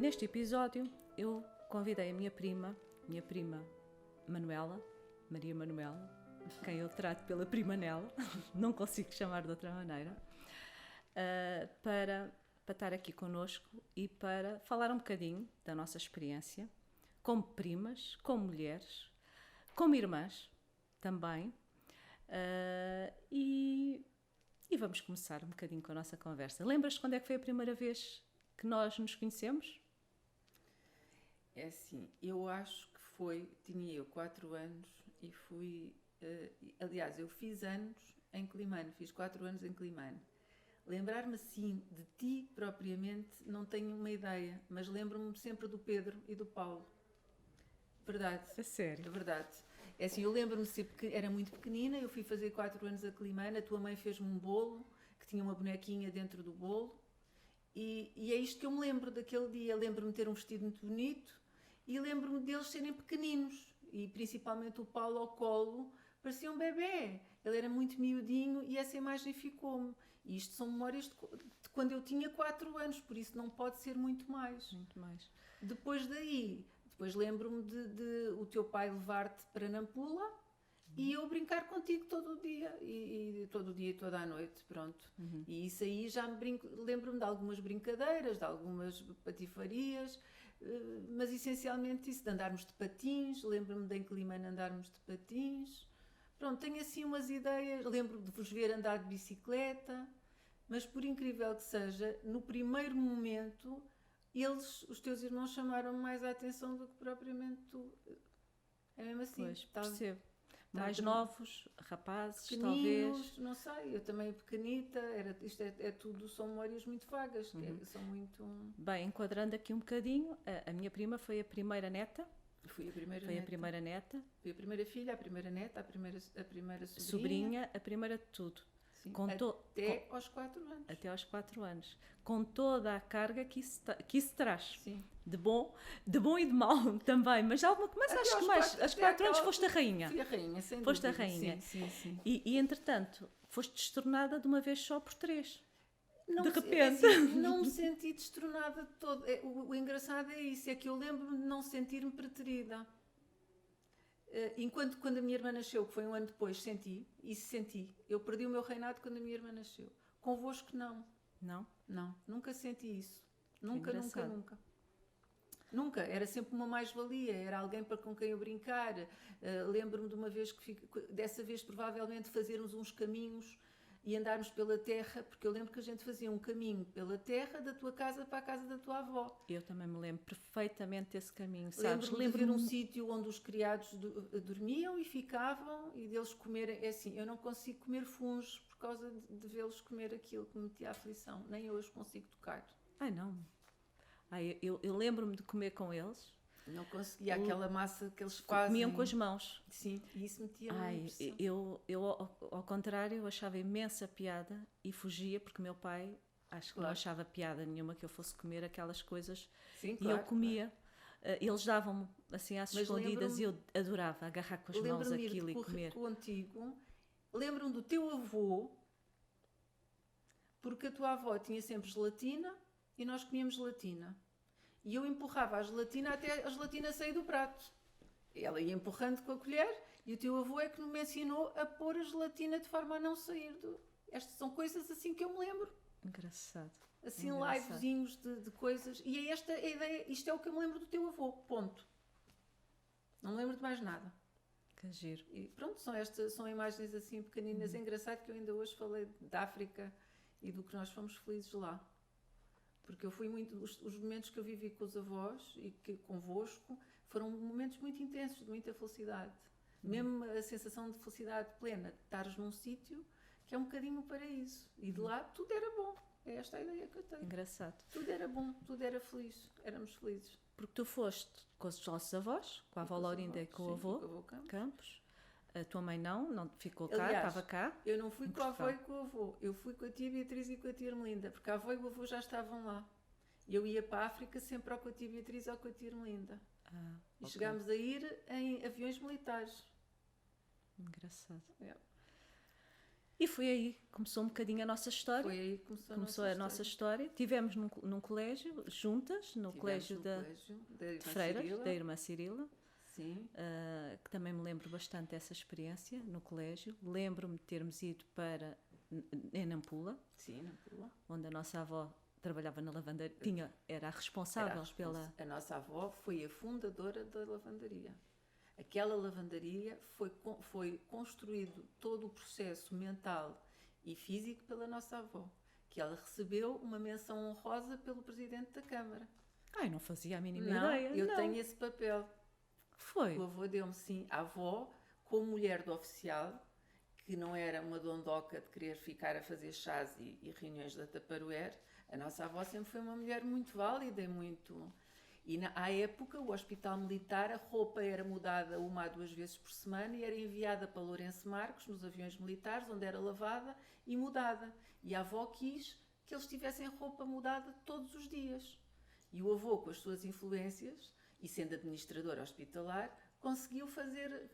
Neste episódio eu convidei a minha prima Manuela, Maria Manuela, quem eu trato pela prima Nela, não consigo chamar de outra maneira, para estar aqui connosco e para falar um bocadinho da nossa experiência como primas, como mulheres, como irmãs também, e vamos começar um bocadinho com a nossa conversa. Lembras-te quando é que foi a primeira vez que nós nos conhecemos? É assim, eu acho que tinha eu 4 anos e fui, aliás, eu fiz anos em Climane, fiz 4 anos em Climane. Lembrar-me assim de ti propriamente não tenho uma ideia, mas lembro-me sempre do Pedro e do Paulo. Verdade. A sério? É verdade. É assim, eu lembro-me sempre que era muito pequenina, eu fui fazer 4 anos a Climane, a tua mãe fez-me um bolo, que tinha uma bonequinha dentro do bolo, e é isto que eu me lembro daquele dia. Lembro-me de ter um vestido muito bonito e lembro-me deles serem pequeninos, e principalmente o Paulo ao colo, parecia um bebê. Ele era muito miudinho e essa imagem ficou-me. E isto são memórias de quando eu tinha 4 anos, por isso não pode ser muito mais. Muito mais. Depois lembro-me de o teu pai levar-te para Nampula e eu brincar contigo todo o dia, e todo o dia e toda a noite, pronto. E isso aí lembro-me de algumas brincadeiras, de algumas patifarias, mas essencialmente isso, de andarmos de patins. Lembro-me de em Climane andarmos de patins. Pronto, tenho assim umas ideias. Lembro-me de vos ver andar de bicicleta, mas por incrível que seja, no primeiro momento, os teus irmãos, chamaram mais a atenção do que propriamente tu. É mesmo assim. Pois, percebo. Mais também novos, rapazes, pequeninos, talvez. não sei, eu também pequenita, isto é tudo, são memórias muito vagas, são muito... Bem, enquadrando aqui um bocadinho, a minha prima foi a primeira neta. Fui a primeira Foi neta. a primeira neta. Fui a primeira filha, a primeira neta, a primeira Sobrinha, a primeira de tudo. Sim, até aos 4 anos. Até aos 4 anos. Com toda a carga que isso traz. Sim. De bom e de mau também. Mas acho que mais. Aos 4 anos foste a rainha. Fui a rainha, sem foste dúvida. A rainha. Sim. E entretanto, foste destronada de uma vez só por 3. De repente. Assim, não me senti destronada de todo. O engraçado é isso, é que eu lembro-me de não sentir-me preterida. Enquanto quando a minha irmã nasceu, que foi um ano depois, senti. Eu perdi o meu reinado quando a minha irmã nasceu. Convosco não. Não? Não, nunca senti isso. Nunca. Era sempre uma mais-valia, era alguém com quem eu brincar. Lembro-me de uma vez dessa vez provavelmente fazermos uns caminhos e andarmos pela terra, porque eu lembro que a gente fazia um caminho pela terra da tua casa para a casa da tua avó. Eu também me lembro perfeitamente desse caminho, sabes? Lembro-me de um sítio onde os criados dormiam e ficavam, e deles comerem. É assim, eu não consigo comer fungos por causa de vê-los comer aquilo que me metia aflição. Nem eu os consigo tocar. Ai, não. Eu lembro-me de comer com eles. Não conseguia aquela massa que eles fazem. Comiam com as mãos. Sim, e isso metia eu ao contrário, achava imensa piada e fugia, porque meu pai acho que não achava piada nenhuma que eu fosse comer aquelas coisas. Sim, e eu comia. Eles davam-me assim às escondidas e eu adorava agarrar com as mãos aquilo e comer. Contigo, lembro-me do teu avô, porque a tua avó tinha sempre gelatina e nós comíamos gelatina. E eu empurrava a gelatina até a gelatina sair do prato. Ela ia empurrando com a colher e o teu avô é que me ensinou a pôr a gelatina de forma a não sair Estas são coisas assim que eu me lembro. Engraçado. Assim, livezinhos de coisas. E é esta a ideia, isto é o que eu me lembro do teu avô, ponto. Não me lembro de mais nada. Que giro. E pronto, são imagens assim pequeninas. É engraçado que eu ainda hoje falei da África e do que nós fomos felizes lá. Porque eu fui muito... Os momentos que eu vivi com os avós e convosco foram momentos muito intensos, de muita felicidade. Mesmo a sensação de felicidade plena, de estares num sítio que é um bocadinho um paraíso. E de lá tudo era bom. É esta a ideia que eu tenho. Engraçado. Tudo era bom, tudo era feliz. Éramos felizes. Porque tu foste com os nossos avós, com a avó Laurinda e com o avô Campos. A tua mãe não ficou cá, estava cá. Eu não fui com a avó e com o avô. Eu fui com a tia Beatriz e com a tia Ermelinda, porque a avó e o avô já estavam lá. E eu ia para a África sempre ou com a tia Beatriz ou com a tia Ermelinda. E chegámos a ir em aviões militares. Engraçado. E foi aí que começou um bocadinho a nossa história. Foi aí que Começou a nossa história. Tivemos num colégio, juntas, no colégio de Freiras, da Irmã Cirila. Sim. Que também me lembro bastante dessa experiência no colégio. Lembro-me de termos ido em Nampula. Sim, Nampula. Onde a nossa avó trabalhava na lavandaria. Era a responsável pela... A nossa avó foi a fundadora da lavandaria. Aquela lavandaria foi construído todo o processo mental e físico pela nossa avó, que ela recebeu uma menção honrosa pelo Presidente da Câmara. Ai, não fazia a mínima Não, ideia. eu tenho esse papel. Foi? O avô deu-me, sim, a avó, como mulher do oficial, que não era uma dondoca de querer ficar a fazer chás e reuniões da Tupperware. A nossa avó sempre foi uma mulher muito válida e muito... E à época, o Hospital Militar, a roupa era mudada 1 a 2 vezes por semana e era enviada para Lourenço Marcos, nos aviões militares, onde era lavada e mudada. E a avó quis que eles tivessem roupa mudada todos os dias. E o avô, com as suas influências, e sendo administrador hospitalar, conseguiu fazer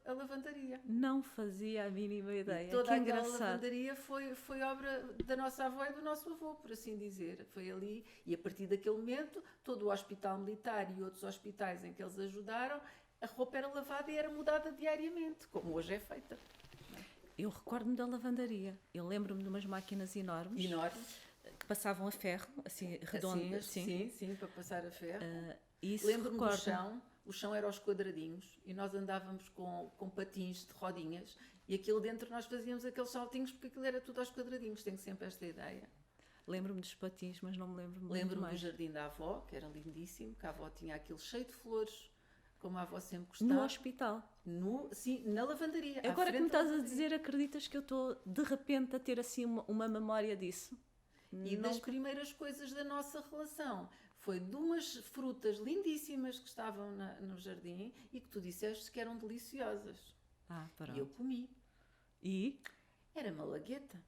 a lavandaria. Não fazia a mínima ideia. E toda que aquela engraçado. lavandaria foi obra da nossa avó e do nosso avô, por assim dizer. Foi ali, e a partir daquele momento, todo o Hospital Militar e outros hospitais em que eles ajudaram, a roupa era lavada e era mudada diariamente, como hoje é feita. Eu recordo-me da lavandaria. Eu lembro-me de umas máquinas enormes. Que passavam a ferro, assim, redondas. Sim, para passar a ferro. Lembro-me do chão. O chão era aos quadradinhos e nós andávamos com patins de rodinhas e aquilo dentro nós fazíamos aqueles saltinhos porque aquilo era tudo aos quadradinhos. Tenho sempre esta ideia. Lembro-me dos patins, mas não me lembro muito Lembro-me mais. do jardim da avó, que era lindíssimo, que a avó tinha aquilo cheio de flores, como a avó sempre gostava. No hospital? Sim, na lavandaria. Agora que me estás a dizer, acreditas que eu estou de repente a ter assim uma memória disso? E das primeiras coisas da nossa relação foi de umas frutas lindíssimas que estavam no jardim e que tu disseste que eram deliciosas. E eu comi. E? Era malagueta.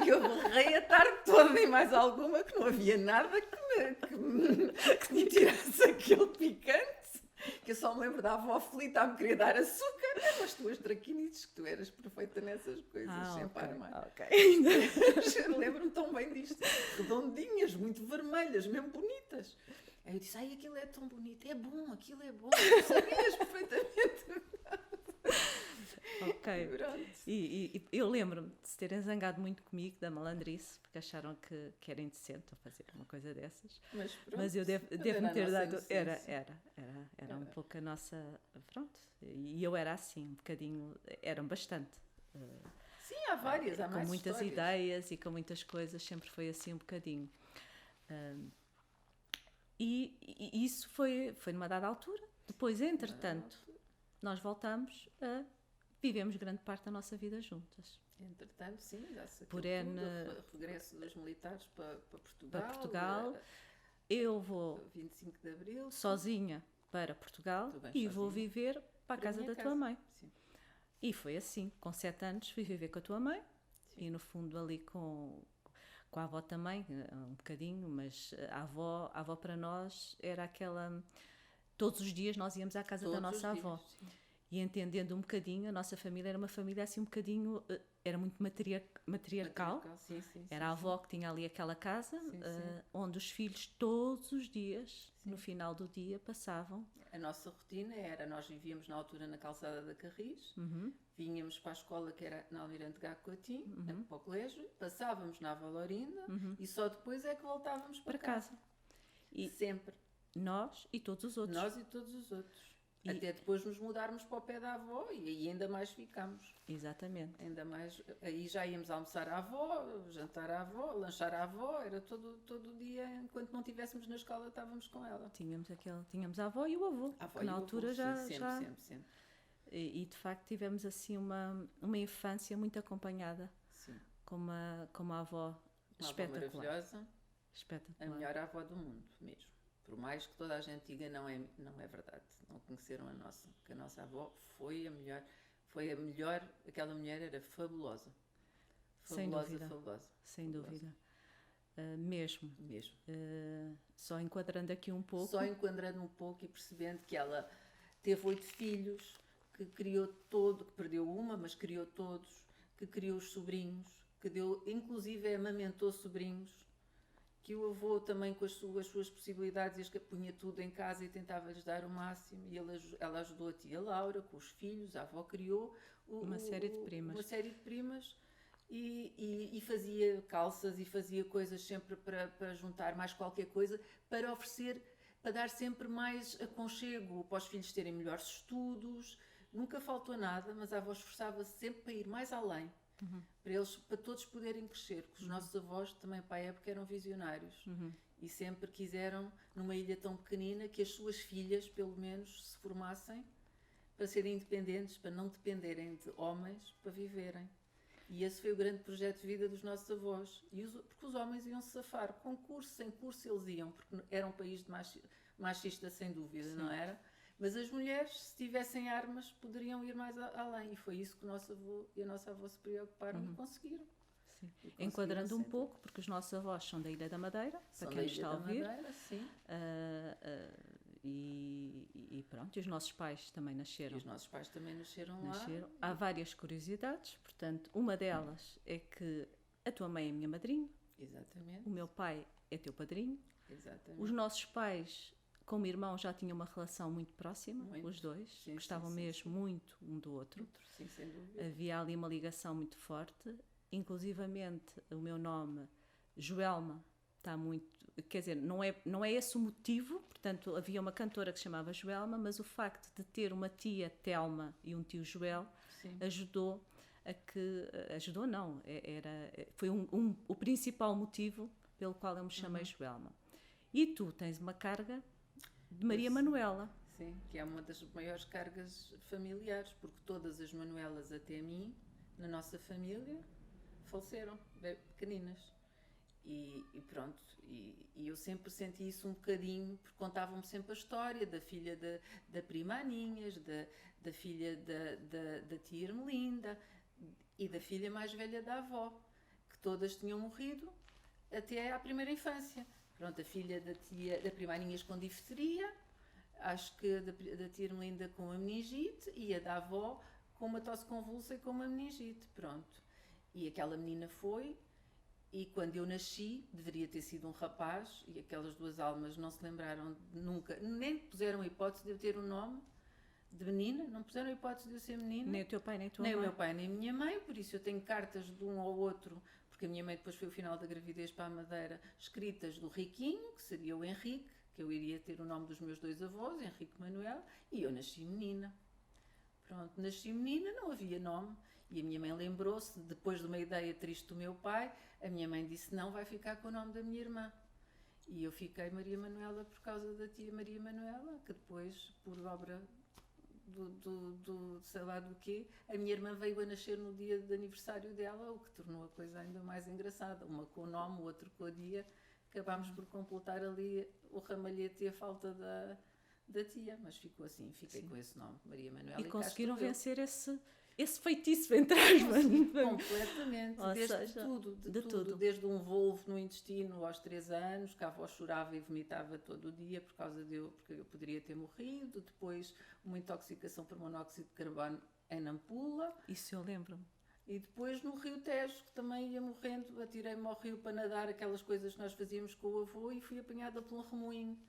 E eu borrei a tarde toda e mais alguma que não havia nada que me tirasse aquele picante. Que eu só me lembro da avó aflita a me querer dar açúcar. Eram as tuas traquinites, que tu eras perfeita nessas coisas, sempre armar. Eu lembro-me tão bem disto. Redondinhas, muito vermelhas, mesmo bonitas. Aí eu disse, aquilo é tão bonito. É bom, aquilo é bom. Tu sabias perfeitamente. Ok. E eu lembro-me de se terem zangado muito comigo da malandrice, porque acharam que era indecente eu fazer uma coisa dessas. Mas eu devo-me ter dado... Era um pouco a nossa... Pronto. E eu era assim, um bocadinho... Eram bastante. Sim, há várias, há mais com muitas histórias. ideias e com muitas coisas, sempre foi assim um bocadinho. E isso foi numa dada altura. Depois, entretanto, nós voltamos a... Vivemos grande parte da nossa vida juntas. Entretanto, sim, já se Por regresso dos militares para Portugal. Para Portugal. Eu vou 25 de Abril, sozinha para Portugal e vou viver para a casa da tua mãe. Sim. E foi assim, com 7 anos fui viver com a tua mãe. Sim. E no fundo ali com a avó também, um bocadinho, mas a avó para nós era aquela... Todos os dias nós íamos à casa da nossa avó. Sim. E entendendo um bocadinho, a nossa família era uma família assim um bocadinho, era muito matriarcal. Sim, era a avó que tinha ali aquela casa, onde os filhos todos os dias, no final do dia, passavam. A nossa rotina era, nós vivíamos na altura na calçada da Carris, vínhamos para a escola que era na Almirante Gago Coutinho, para o colégio, passávamos na Valorinda e só depois é que voltávamos para casa. E sempre. Nós e todos os outros. Nós e todos os outros. Até depois nos mudarmos para o pé da avó e aí ainda mais ficámos. Exatamente. Ainda mais, aí já íamos almoçar à avó, jantar à avó, lanchar à avó, era todo o dia, enquanto não estivéssemos na escola estávamos com ela. Tínhamos a avó e o avô, que na altura já... Sempre. E de facto tivemos assim uma infância muito acompanhada. Sim. Com uma avó espetacular. Avó maravilhosa. Espetacular. A melhor avó do mundo, mesmo. Por mais que toda a gente diga, não é verdade. Não conheceram a nossa. Porque a nossa avó foi a melhor. Aquela mulher era fabulosa. Fabulosa. Sem dúvida. Mesmo. Só enquadrando aqui um pouco. Só enquadrando um pouco e percebendo que ela teve 8 filhos, que criou que perdeu uma, mas criou todos, que criou os sobrinhos, que deu, inclusive amamentou sobrinhos, que o avô também com as suas possibilidades punha tudo em casa e tentava-lhes dar o máximo, e ela ajudou a tia Laura com os filhos, a avó criou uma série de primas e fazia calças e fazia coisas sempre para juntar mais qualquer coisa, para oferecer, para dar sempre mais aconchego, para os filhos terem melhores estudos. Nunca faltou nada, mas a avó esforçava-se sempre para ir mais além, para todos poderem crescer, porque os nossos avós também para a época eram visionários e sempre quiseram, numa ilha tão pequenina, que as suas filhas, pelo menos, se formassem para serem independentes, para não dependerem de homens para viverem. E esse foi o grande projeto de vida dos nossos avós. Porque os homens iam se safar, com curso, sem curso eles iam, porque era um país de machista sem dúvida, não era? Mas as mulheres, se tivessem armas, poderiam ir mais além. E foi isso que o nosso avô e a nossa avó se preocuparam e conseguiram. Sim. Enquadrando um pouco, porque os nossos avós são da Ilha da Madeira, para quem está a ouvir. Madeira, sim. E pronto, e os nossos pais também nasceram. E os nossos pais também nasceram lá. Há várias curiosidades, portanto, uma delas é que a tua mãe é minha madrinha. Exatamente. O meu pai é teu padrinho. Exatamente. Os nossos pais, como irmão, já tinham uma relação muito próxima, os dois. Sim, gostavam mesmo muito um do outro. Sim, sem dúvida. Havia ali uma ligação muito forte. Inclusivamente, o meu nome, Joelma, está muito... Quer dizer, não é esse o motivo. Portanto, havia uma cantora que se chamava Joelma, mas o facto de ter uma tia Telma e um tio Joel ajudou a que... Ajudou não, foi o principal motivo pelo qual eu me chamei Joelma. E tu tens uma carga de Maria Manuela. Sim, que é uma das maiores cargas familiares, porque todas as Manuelas até mim, na nossa família, faleceram, pequeninas. E pronto, e eu sempre senti isso um bocadinho, porque contavam-me sempre a história da filha da prima Aninhas, da filha da tia Ermelinda e da filha mais velha da avó, que todas tinham morrido até à primeira infância. Pronto, a filha da prima Aninhas com difteria, acho que da tia Ermelinda com uma meningite e a da avó com uma tosse convulsa e com uma meningite, pronto. E aquela menina foi... E quando eu nasci, deveria ter sido um rapaz, e aquelas duas almas não se lembraram nunca, nem puseram a hipótese de eu ter um nome de menina, não puseram a hipótese de eu ser menina. Nem o teu pai, nem a tua mãe. Nem o meu pai, nem a minha mãe, por isso eu tenho cartas de um ao outro, porque a minha mãe depois foi o final da gravidez para a Madeira, escritas do Riquinho, que seria o Henrique, que eu iria ter o nome dos meus dois avós, Henrique e Manuel, e eu nasci menina. Pronto, nasci menina, não havia nome. E a minha mãe lembrou-se, depois de uma ideia triste do meu pai, a minha mãe disse, não, vai ficar com o nome da minha irmã. E eu fiquei Maria Manuela por causa da tia Maria Manuela, que depois, por obra do sei lá do quê, a minha irmã veio a nascer no dia de aniversário dela, o que tornou a coisa ainda mais engraçada. Uma com o nome, o outro com o dia. Acabámos por completar ali o ramalhete e a falta da tia, mas ficou assim, fiquei com esse nome, Maria Manuela. E conseguiram vencer esse feitiço, entre aspas. Completamente, de tudo. Desde um volvo no intestino aos 3 anos, que a avó chorava e vomitava todo o dia por causa porque eu poderia ter morrido. Depois, uma intoxicação por monóxido de carbono em Nampula. Isso eu lembro-me. E depois no Rio Tejo, que também ia morrendo, atirei-me ao rio para nadar, aquelas coisas que nós fazíamos com o avô, e fui apanhada por um remoinho.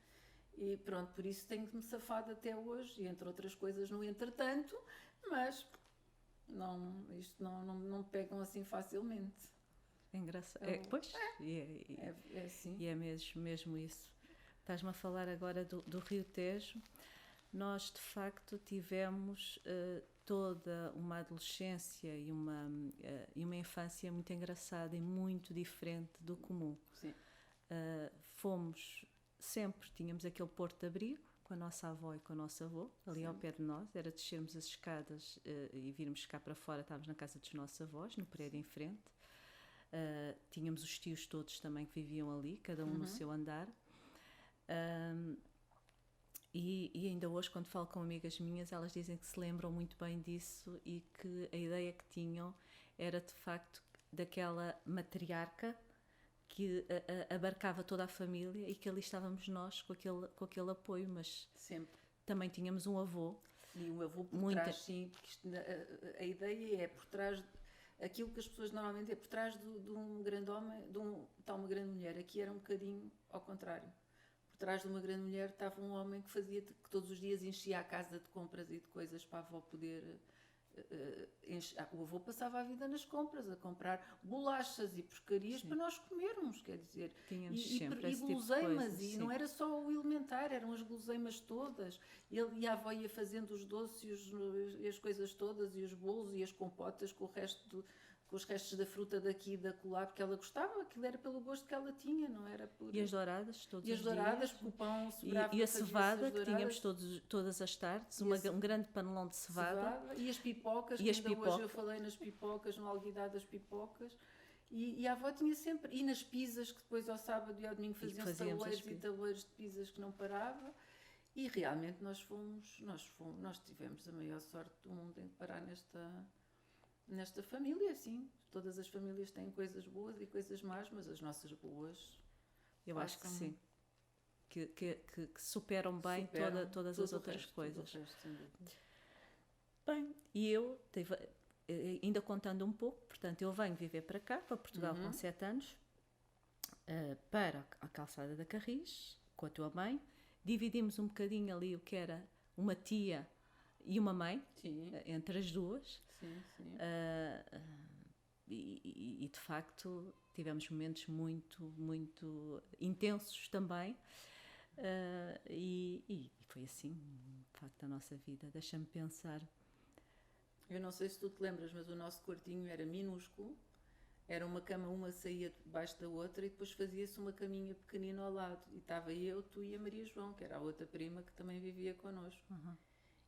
E pronto, por isso tenho-me safado até hoje, e entre outras coisas no entretanto, mas... isto não pegam assim facilmente. É engraçado. Pois, é assim. E é mesmo isso. Estás-me a falar agora do Rio Tejo. Nós, de facto, tivemos toda uma adolescência e uma infância muito engraçada e muito diferente do comum. Sim. Tínhamos aquele porto de abrigo, com a nossa avó e com o nosso avô, ali ao pé de nós, era descermos as escadas e virmos cá para fora, estávamos na casa dos nossos avós, no prédio em frente. Tínhamos os tios todos também que viviam ali, cada um no seu andar. E ainda hoje, quando falo com amigas minhas, elas dizem que se lembram muito bem disso e que a ideia que tinham era, de facto, daquela matriarca que abarcava toda a família e que ali estávamos nós com aquele apoio, mas sempre também tínhamos um avô. E um avô por trás, sim, porque a ideia é por trás, aquilo que as pessoas normalmente é por trás de um grande homem, está uma grande mulher. Aqui era um bocadinho ao contrário. Por trás de uma grande mulher estava um homem que todos os dias enchia a casa de compras e de coisas para a avó poder... o avô passava a vida nas compras, a comprar bolachas e porcarias para nós comermos, quer dizer, e guloseimas, tipo e não era só o elementar, eram as guloseimas todas. E a avó ia fazendo os doces e as coisas todas, e os bolos e as compotas com os restos da fruta daqui e da colar, porque ela gostava, aquilo era pelo gosto que ela tinha, não era por... E as douradas, todos e os as douradas, dias. com o pão sobrava, E a cevada, que tínhamos todas as tardes, um grande panelão de cevada. E as pipocas, que ainda hoje eu falei nas pipocas, no alguidar das pipocas. E a avó tinha sempre... E nas pizzas, que depois ao sábado e ao domingo faziam tabuleiros e tabuleiros de pizzas que não parava. E realmente nós tivemos a maior sorte do mundo em parar nesta família, sim. Todas as famílias têm coisas boas e coisas más, mas as nossas boas... Eu acho que sim. Que superam bem todas as outras coisas. Bem, e eu ainda contando um pouco, portanto, eu venho viver para cá, para Portugal, com 7 anos, para a calçada da Carris, com a tua mãe. Dividimos um bocadinho ali o que era uma tia e uma mãe, entre as duas. Sim, sim. E de facto tivemos momentos muito, muito intensos também. E foi assim, de facto, a nossa vida. Deixa-me pensar. Eu não sei se tu te lembras, mas o nosso quartinho era minúsculo. Era uma cama, uma saía debaixo da outra, e depois fazia-se uma caminha pequenina ao lado. E estava eu, tu e a Maria João, que era a outra prima que também vivia connosco.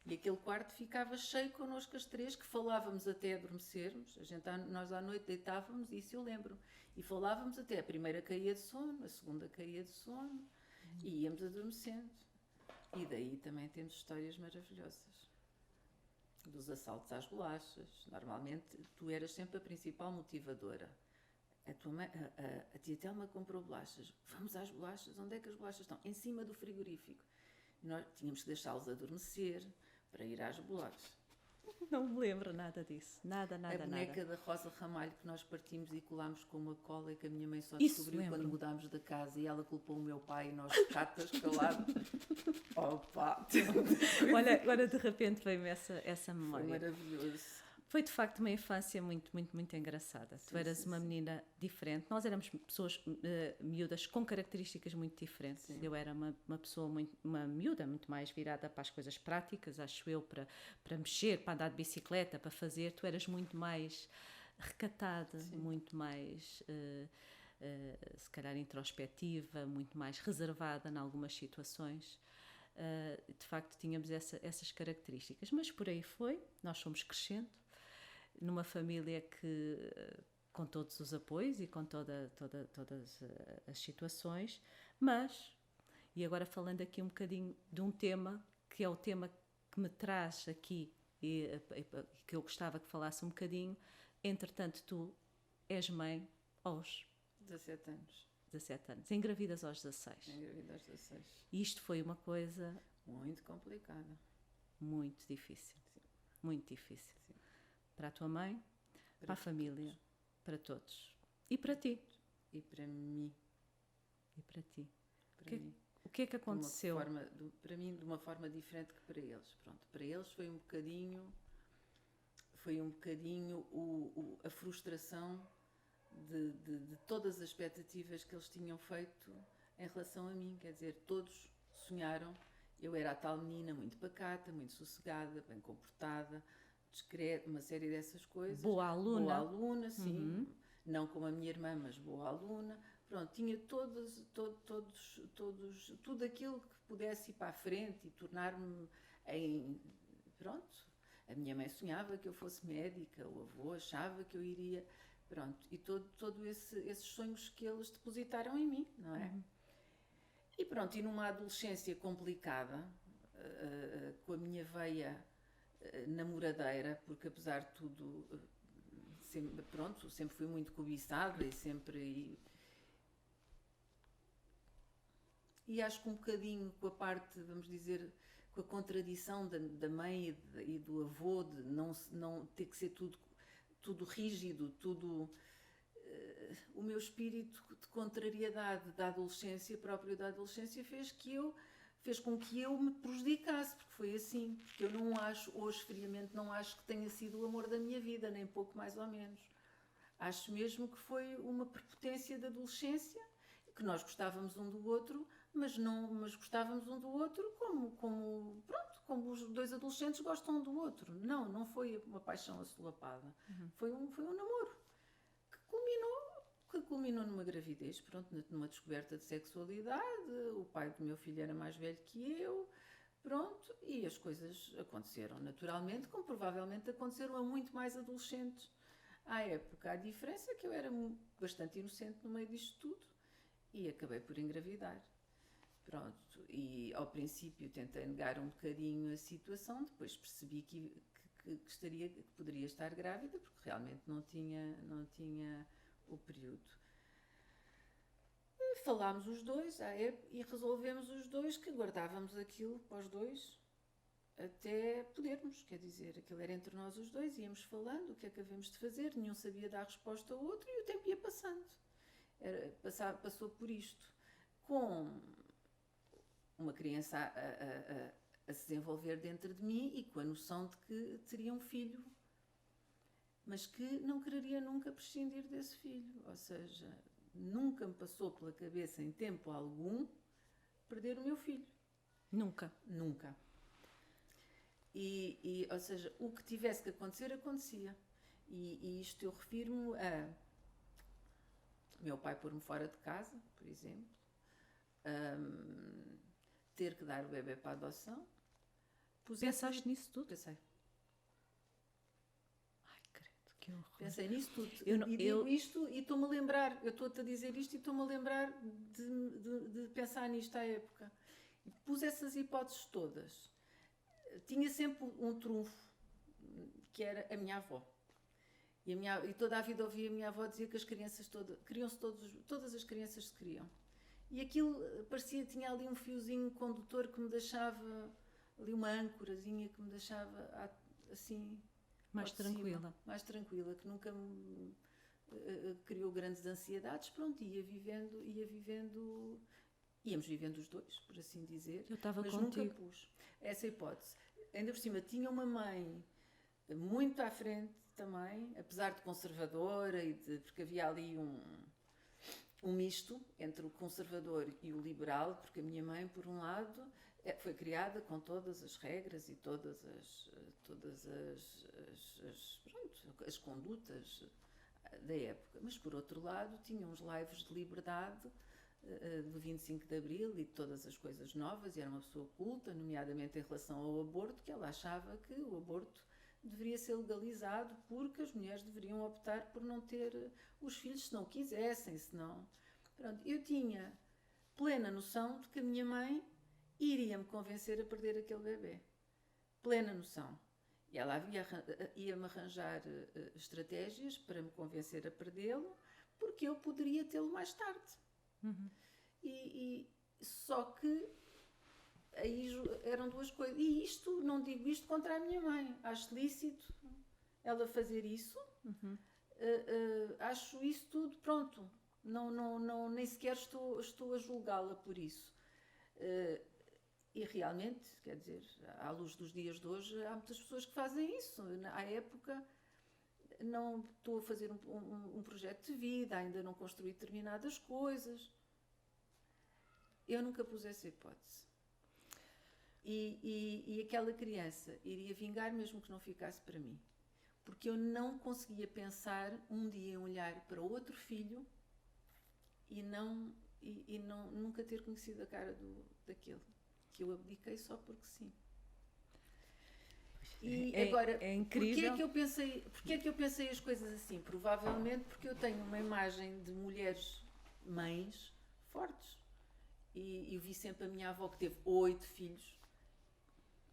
E aquele quarto ficava cheio connosco as três, que falávamos até adormecermos. Nós à noite deitávamos, isso eu lembro. E falávamos até a primeira caía de sono, a segunda caía de sono, e íamos adormecendo. E daí também temos histórias maravilhosas. Dos assaltos às bolachas. Normalmente tu eras sempre a principal motivadora. A tia Telma comprou bolachas. Vamos às bolachas. Onde é que as bolachas estão? Em cima do frigorífico. E nós tínhamos que deixá-los adormecer para ir às bolachas. Não me lembro nada disso. Nada. A boneca da Rosa Ramalho que nós partimos e colámos com uma cola, e que a minha mãe só Isso descobriu lembro. quando mudámos da casa, e ela culpou o meu pai e nós catas calados. Opa! Olha, agora de repente veio-me essa memória. Foi maravilhoso. Foi de facto uma infância muito, muito, muito engraçada. Tu eras uma menina diferente. Nós éramos pessoas miúdas com características muito diferentes. Sim. Eu era uma pessoa, uma miúda muito mais virada para as coisas práticas, acho eu, para mexer, para andar de bicicleta, para fazer. Tu eras muito mais recatada, muito mais, se calhar, introspectiva, muito mais reservada em algumas situações. De facto, tínhamos essas características. Mas por aí foi, nós fomos crescendo, numa família que, com todos os apoios e com todas as situações, mas, e agora falando aqui um bocadinho de um tema, que é o tema que me traz aqui, e que eu gostava que falasse um bocadinho. Entretanto, tu és mãe aos 17 anos. 17 anos, engravidas aos 16. Engravidei aos 16. E isto foi uma coisa muito complicada. Muito difícil. Sim. Muito difícil. Sim. Para a tua mãe, para a família, todos. Para todos. E para ti. E para mim. E para ti. Mim. O que é que aconteceu? Para mim, de uma forma diferente que para eles. Pronto, para eles foi um bocadinho a frustração de todas as expectativas que eles tinham feito em relação a mim. Quer dizer, todos sonharam. Eu era a tal menina muito pacata, muito sossegada, bem comportada, discreta, uma série dessas coisas. Boa aluna. Boa aluna, sim. Não como a minha irmã, mas boa aluna. Pronto, tinha tudo aquilo que pudesse ir para a frente e tornar-me em... Pronto, a minha mãe sonhava que eu fosse médica, o avô achava que eu iria... Pronto, e todo esses sonhos que eles depositaram em mim, não é? E pronto, e numa adolescência complicada, com a minha veia namoradeira, porque apesar de tudo, sempre fui muito cobiçada e sempre... E acho que um bocadinho com a parte, vamos dizer, com a contradição da mãe e do avô, de não ter que ser tudo tudo rígido, tudo... o meu espírito de contrariedade da adolescência, próprio da adolescência, fez com que eu me prejudicasse, porque foi assim. Porque eu não acho, hoje friamente, não acho que tenha sido o amor da minha vida, nem pouco mais ou menos. Acho mesmo que foi uma prepotência da adolescência, que nós gostávamos um do outro, mas gostávamos um do outro como os dois adolescentes gostam um do outro. Não foi uma paixão assolapada. Foi um namoro que culminou numa gravidez, pronto, numa descoberta de sexualidade. O pai do meu filho era mais velho que eu, pronto, e as coisas aconteceram naturalmente, como provavelmente aconteceram a muito mais adolescentes à época. A diferença é que eu era bastante inocente no meio disto tudo e acabei por engravidar. Pronto, e ao princípio tentei negar um bocadinho a situação, depois percebi que poderia estar grávida, porque realmente não tinha o período. E falámos os dois e resolvemos os dois que guardávamos aquilo para os dois até podermos, quer dizer, aquilo era entre nós os dois, íamos falando o que é que havemos de fazer, nenhum sabia dar resposta ao outro e o tempo ia passando. Passou por isto. Com uma criança a se desenvolver dentro de mim e com a noção de que teria um filho, mas que não quereria nunca prescindir desse filho. Ou seja, nunca me passou pela cabeça em tempo algum perder o meu filho. Nunca? Nunca. Ou seja, o que tivesse que acontecer, acontecia. E isto eu refiro-me a meu pai pôr-me fora de casa, por exemplo, ter que dar o bebê para a adoção. Pensaste nisso tudo? Pensei. Ai, credo, que horror. Pensei nisso tudo. Digo isto e estou-me a lembrar, eu estou-te a dizer isto e estou-me a lembrar de pensar nisto à época. E pus essas hipóteses todas. Tinha sempre um trunfo, que era a minha avó. E toda a vida ouvi a minha avó dizer que as crianças todas as crianças se criam. E aquilo tinha ali um fiozinho condutor que me deixava, ali uma âncorazinha que me deixava assim... Mais tranquila. Mais tranquila, que nunca me criou grandes ansiedades. Pronto, íamos vivendo os dois, por assim dizer. Eu estava mas contigo. Nunca pus essa hipótese. Ainda por cima, tinha uma mãe muito à frente também, apesar de conservadora, porque havia ali um misto entre o conservador e o liberal, porque a minha mãe, por um lado, foi criada com todas as regras e todas as condutas da época, mas por outro lado tinha uns laivos de liberdade do 25 de Abril e de todas as coisas novas, e era uma pessoa culta, nomeadamente em relação ao aborto, que ela achava que o aborto deveria ser legalizado porque as mulheres deveriam optar por não ter os filhos se não quisessem, Pronto, eu tinha plena noção de que a minha mãe iria-me convencer a perder aquele bebê. Plena noção. E ela ia-me arranjar estratégias para me convencer a perdê-lo, porque eu poderia tê-lo mais tarde. Uhum. Só que aí eram duas coisas. E não digo isto contra a minha mãe. Acho lícito ela fazer isso. Uhum. Acho isso tudo, pronto. Não, nem sequer estou a julgá-la por isso. E realmente, quer dizer, à luz dos dias de hoje, há muitas pessoas que fazem isso. À época, não estou a fazer um projeto de vida, ainda não construí determinadas coisas. Eu nunca pus essa hipótese. E aquela criança iria vingar mesmo que não ficasse para mim. Porque eu não conseguia pensar um dia em olhar para outro filho e nunca ter conhecido a cara daquele. Que eu abdiquei só porque sim. E agora, é incrível. Porquê é que eu pensei as coisas assim? Provavelmente porque eu tenho uma imagem de mulheres mães fortes. E vi sempre a minha avó que teve 8 filhos.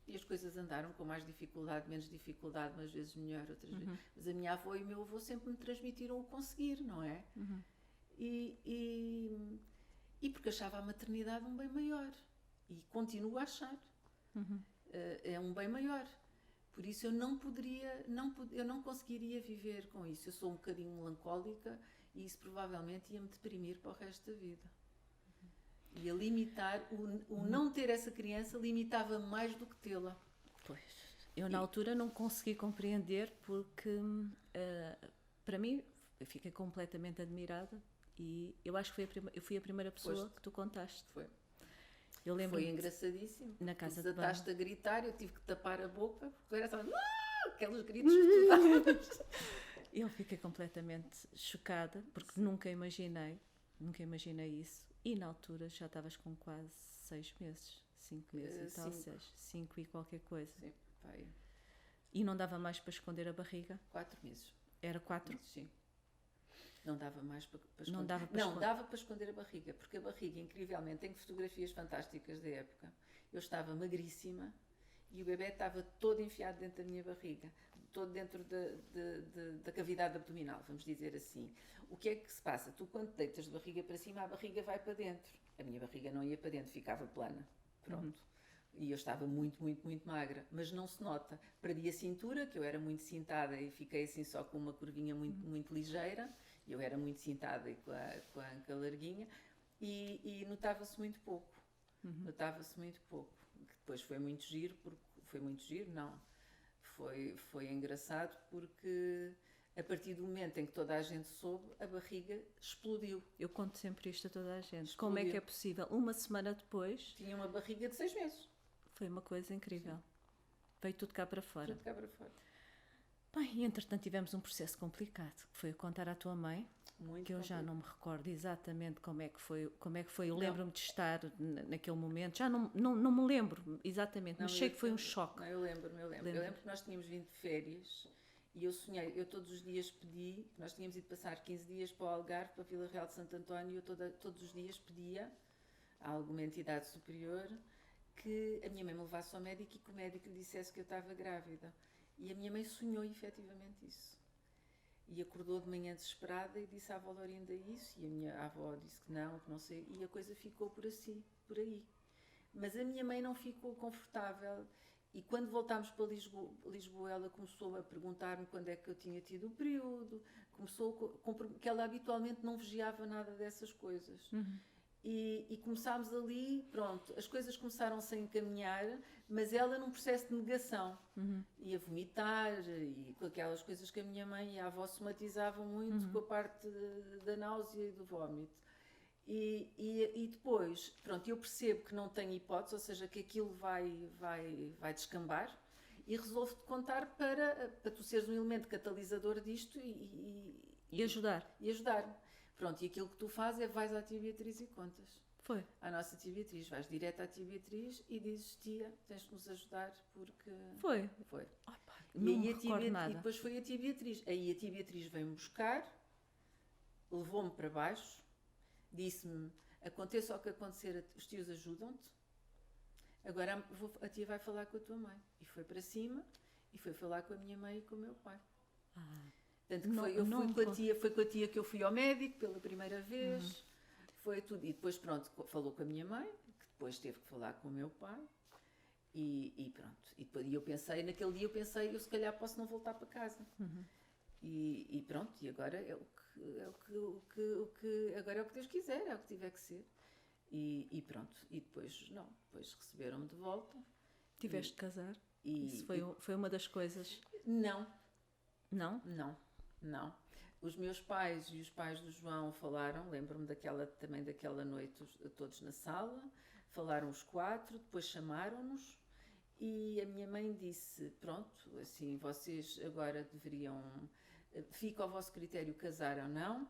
E as coisas andaram com mais dificuldade, menos dificuldade, umas vezes melhor, outras vezes. Mas a minha avó e o meu avô sempre me transmitiram o conseguir, não é? Uhum. E porque achava a maternidade um bem maior. E continuo a achar. Uhum. É um bem maior. Por isso eu eu não conseguiria viver com isso. Eu sou um bocadinho melancólica e isso provavelmente ia me deprimir para o resto da vida. Ia limitar, o não ter essa criança limitava mais do que tê-la. Pois. Eu na altura não consegui compreender porque para mim eu fiquei completamente admirada e eu acho que eu fui a primeira pessoa que tu contaste. Foi. Eu lembro foi engraçadíssimo. Na casa de banho. Desataste a gritar, eu tive que tapar a boca, porque era só aqueles gritos que tu davas. Eu fiquei completamente chocada, porque nunca imaginei isso. E na altura já estavas com quase 6 meses, 5 meses e tal, 5 e qualquer coisa. Sim, pai. E não dava mais para esconder a barriga? 4 meses. Era 4? Sim. Não dava mais para esconder. Não dava para esconder a barriga, porque a barriga, incrivelmente, tem fotografias fantásticas da época. Eu estava magríssima e o bebê estava todo enfiado dentro da minha barriga, todo dentro da cavidade abdominal, vamos dizer assim. O que é que se passa? Tu, quando deitas de barriga para cima, a barriga vai para dentro. A minha barriga não ia para dentro, ficava plana. Pronto. E eu estava muito, muito, muito magra, mas não se nota. Perdi a cintura, que eu era muito cintada e fiquei assim só com uma curvinha muito, muito ligeira. Eu era muito cintada e com a anca larguinha e notava-se muito pouco. Notava-se muito pouco. Depois foi muito giro, foi engraçado porque a partir do momento em que toda a gente soube, a barriga explodiu. Eu conto sempre isto a toda a gente. Como é que é possível? Uma semana depois... Tinha uma barriga de 6 meses. Foi uma coisa incrível. Sim. Veio tudo cá para fora. Tudo cá para fora. Bem, entretanto tivemos um processo complicado, que foi contar à tua mãe, muito que eu já não me recordo exatamente como é que foi. Eu lembro-me de estar naquele momento, já não me lembro exatamente, mas sei que foi um choque. Não, eu lembro-me. Eu lembro que nós tínhamos vindo de férias e eu sonhei, eu todos os dias pedi, nós tínhamos ido passar 15 dias para o Algarve, para a Vila Real de Santo António, e eu todos os dias pedia a alguma entidade superior que a minha mãe me levasse ao médico e que o médico lhe dissesse que eu estava grávida. E a minha mãe sonhou efetivamente isso. E acordou de manhã desesperada e disse à avó Lorinda isso, e a minha avó disse que não sei, e a coisa ficou por aí. Mas a minha mãe não ficou confortável, e quando voltámos para Lisboa ela começou a perguntar-me quando é que eu tinha tido o período, que ela habitualmente não vigiava nada dessas coisas. E começámos ali, pronto, as coisas começaram-se a encaminhar, mas ela num processo de negação. Ia vomitar e com aquelas coisas que a minha mãe e a avó somatizavam muito com a parte da náusea e do vómito. E depois, pronto, eu percebo que não tenho hipótese, ou seja, que aquilo vai descambar e resolvo-te contar para tu seres um elemento catalisador disto e ajudar. E ajudar-me. Pronto, e aquilo que tu fazes é vais à tia Beatriz e contas. Foi. À nossa tia Beatriz. Vais direto à tia Beatriz e dizes, tia, tens de nos ajudar porque... Foi. Opa, e depois foi a tia Beatriz. Aí a tia Beatriz veio-me buscar, levou-me para baixo, disse-me, aconteça o que acontecer, os tios ajudam-te. Agora a tia vai falar com a tua mãe. E foi para cima e foi falar com a minha mãe e com o meu pai. Tanto que foi com a tia que eu fui ao médico pela primeira vez, foi tudo. E depois, pronto, falou com a minha mãe, que depois teve que falar com o meu pai, e pronto. E eu pensei, naquele dia eu se calhar posso não voltar para casa. E pronto, e agora é o que agora é o que Deus quiser, é o que tiver que ser. E pronto, e depois receberam-me de volta. Tiveste de casar? Isso foi uma das coisas? Não. Não? Não. Os meus pais e os pais do João falaram, lembro-me também daquela noite, todos na sala, falaram os 4, depois chamaram-nos e a minha mãe disse, pronto, assim, vocês agora deveriam, fica ao vosso critério casar ou não,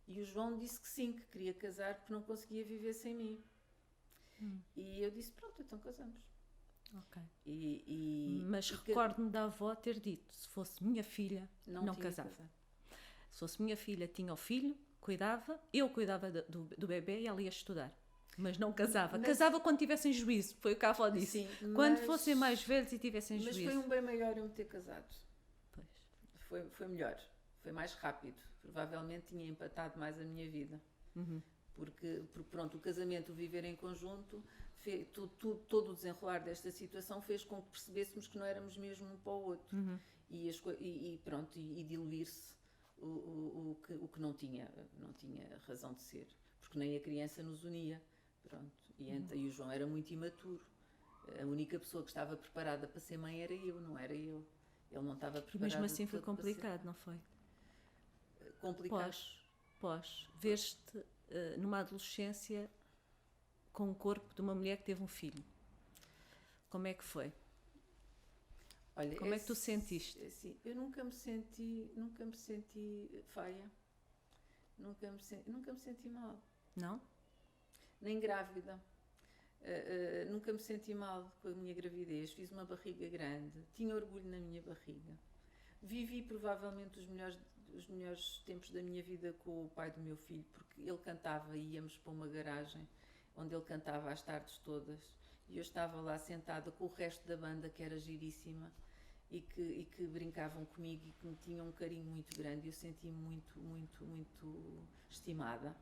e o João disse que sim, que queria casar porque não conseguia viver sem mim. E eu disse, pronto, então casamos. Ok. Mas recordo-me da avó ter dito, se fosse minha filha, não casava. Se fosse minha filha, tinha o filho, eu cuidava do bebê e ela ia estudar. Mas não casava. Casava quando tivessem juízo, foi o que a avó disse. Sim, quando fossem mais velhos e tivessem juízo. Mas foi um bem maior eu me ter casado. Pois. Foi melhor, foi mais rápido. Provavelmente tinha empatado mais a minha vida. Porque pronto, o casamento, o viver em conjunto, todo o desenrolar desta situação fez com que percebêssemos que não éramos mesmo um para o outro. E diluir-se o que não tinha razão de ser, porque nem a criança nos unia. Pronto. E o João era muito imaturo. A única pessoa que estava preparada para ser mãe era eu, não era ele. Ele não estava preparado. E mesmo assim foi complicado, não foi? Complicado. Ver-te numa adolescência com o corpo de uma mulher que teve um filho. Como é que foi? Olha, como é que tu sentiste? Assim, eu nunca me senti feia. Nunca me senti mal. Não? Nem grávida. Nunca me senti mal com a minha gravidez. Fiz uma barriga grande. Tinha orgulho na minha barriga. Vivi provavelmente os melhores tempos da minha vida com o pai do meu filho, porque ele cantava e íamos para uma garagem onde ele cantava às tardes todas. E eu estava lá sentada com o resto da banda, que era giríssima, e que brincavam comigo e que me tinham um carinho muito grande. Eu senti-me muito, muito, muito estimada,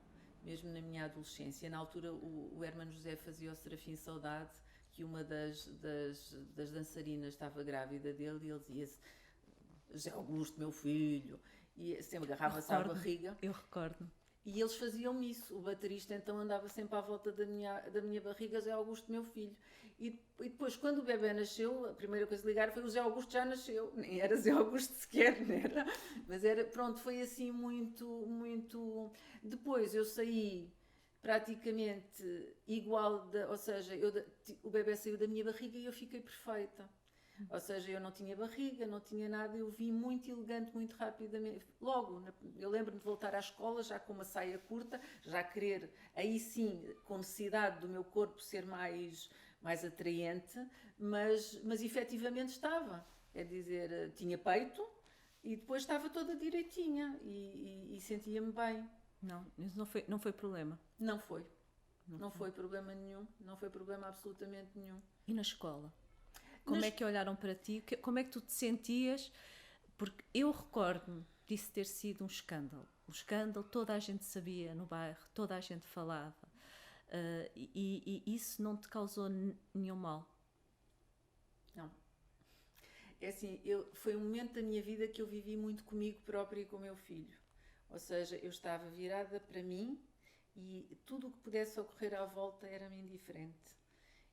mesmo na minha adolescência. Na altura, o Hermano José fazia o Serafim Saudade, que uma das dançarinas estava grávida dele, e ele dizia-se: José Augusto, meu filho, e sempre agarrava-se à barriga. Eu recordo. E eles faziam-me isso. O baterista então andava sempre à volta da minha barriga: José Augusto, meu filho. E depois, quando o bebê nasceu, a primeira coisa que ligaram foi: o José Augusto já nasceu. Nem era José Augusto sequer, não era? Mas era, pronto, foi assim muito, muito... Depois eu saí praticamente igual, ou seja, o bebê saiu da minha barriga e eu fiquei perfeita. Ou seja, eu não tinha barriga, não tinha nada, eu vim muito elegante, muito rapidamente. Logo, eu lembro-me de voltar à escola já com uma saia curta, já querer, aí sim, com necessidade do meu corpo ser mais atraente, mas efetivamente estava. Quer dizer, tinha peito e depois estava toda direitinha e sentia-me bem. Não, isso não foi problema? Não foi. Não foi problema nenhum, não foi problema absolutamente nenhum. E na escola? Como é que olharam para ti? Como é que tu te sentias? Porque eu recordo-me disso ter sido um escândalo. Um escândalo, toda a gente sabia no bairro, toda a gente falava. E isso não te causou nenhum mal? Não. É assim, foi um momento da minha vida que eu vivi muito comigo própria e com o meu filho. Ou seja, eu estava virada para mim e tudo o que pudesse ocorrer à volta era-me indiferente.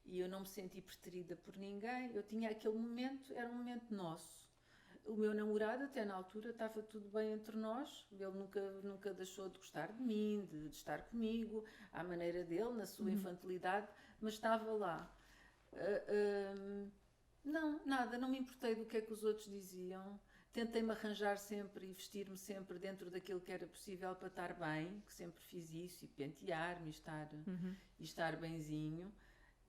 E eu não me senti preterida por ninguém. Eu tinha aquele momento, era um momento nosso. O meu namorado, até na altura, estava tudo bem entre nós. Ele nunca deixou de gostar de mim, de estar comigo, à maneira dele, na sua infantilidade, mas estava lá. Não, nada, não me importei do que é que os outros diziam. Tentei-me arranjar sempre e vestir-me sempre dentro daquilo que era possível para estar bem, que sempre fiz isso, e pentear-me e estar benzinho.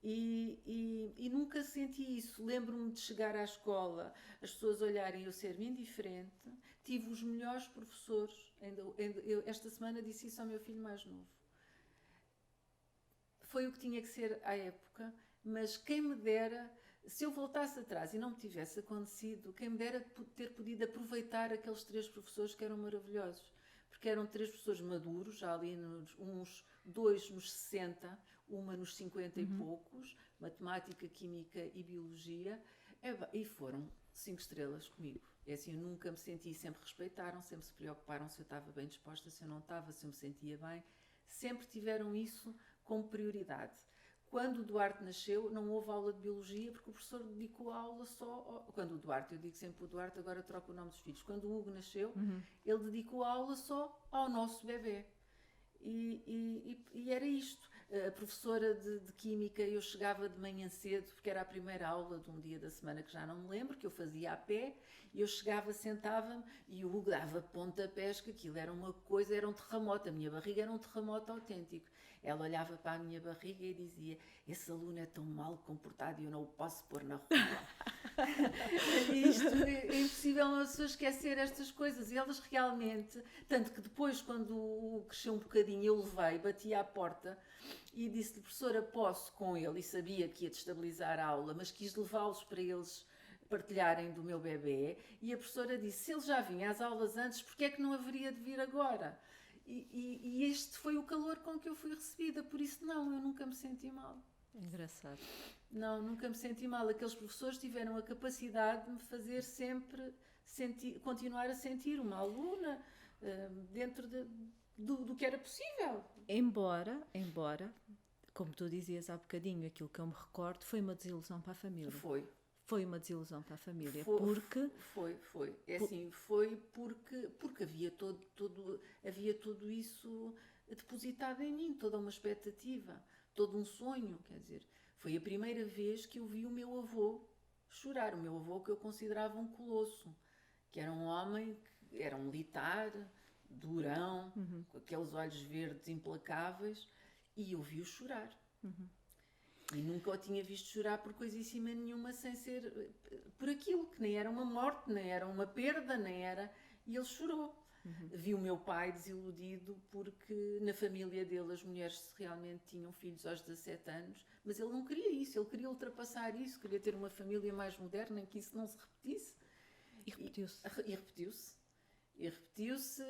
E nunca senti isso. Lembro-me de chegar à escola, as pessoas olharem eu ser-me indiferente. Tive os melhores professores. Eu esta semana disse isso ao meu filho mais novo. Foi o que tinha que ser à época, mas quem me dera, se eu voltasse atrás e não me tivesse acontecido, quem me dera ter podido aproveitar aqueles 3 professores que eram maravilhosos. Porque eram 3 professores maduros, já ali uns 2 nos 60, uma nos 50 e poucos, matemática, química e biologia, e foram 5 estrelas comigo. É assim, eu nunca me senti, sempre respeitaram, sempre se preocuparam se eu estava bem disposta, se eu não estava, se eu me sentia bem, sempre tiveram isso como prioridade. Quando o Duarte nasceu, não houve aula de biologia, porque o professor dedicou a aula só... Quando o Duarte, eu digo sempre o Duarte, agora troco o nome dos filhos. Quando o Hugo nasceu, ele dedicou a aula só ao nosso bebê. E era isto. A professora de Química, eu chegava de manhã cedo, porque era a primeira aula de um dia da semana que já não me lembro, que eu fazia a pé, e eu chegava, sentava-me, e o Hugo dava pontapés, que aquilo era uma coisa, era um terremoto, a minha barriga era um terremoto autêntico. Ela olhava para a minha barriga e dizia: esse aluno é tão mal comportado e eu não o posso pôr na rua. Isto é impossível uma pessoa esquecer estas coisas. E elas realmente, tanto que depois, quando cresceu um bocadinho, eu levei, bati à porta e disse-lhe: professora, posso com ele? E sabia que ia destabilizar a aula, mas quis levá-los para eles partilharem do meu bebê. E a professora disse: se ele já vinha às aulas antes, porque é que não haveria de vir agora? E este foi o calor com que eu fui recebida. Por isso, não, eu nunca me senti mal. Engraçado. Não, nunca me senti mal. Aqueles professores tiveram a capacidade de me fazer sempre continuar a sentir uma aluna dentro do que era possível. Embora, como tu dizias há bocadinho, aquilo que eu me recordo foi uma desilusão para a família. Foi uma desilusão para a família, porque... Foi. É assim, foi porque havia havia tudo isso depositado em mim, toda uma expectativa, todo um sonho, quer dizer, foi a primeira vez que eu vi o meu avô chorar, o meu avô que eu considerava um colosso, que era um homem, que era um militar, durão, com aqueles olhos verdes implacáveis, e eu vi-o chorar. E nunca o tinha visto chorar por coisíssima nenhuma, sem ser por aquilo, que nem era uma morte, nem era uma perda, nem era... E ele chorou. Vi o meu pai desiludido porque na família dele as mulheres realmente tinham filhos aos 17 anos, mas ele não queria isso, ele queria ultrapassar isso, queria ter uma família mais moderna em que isso não se repetisse. E repetiu-se. E repetiu-se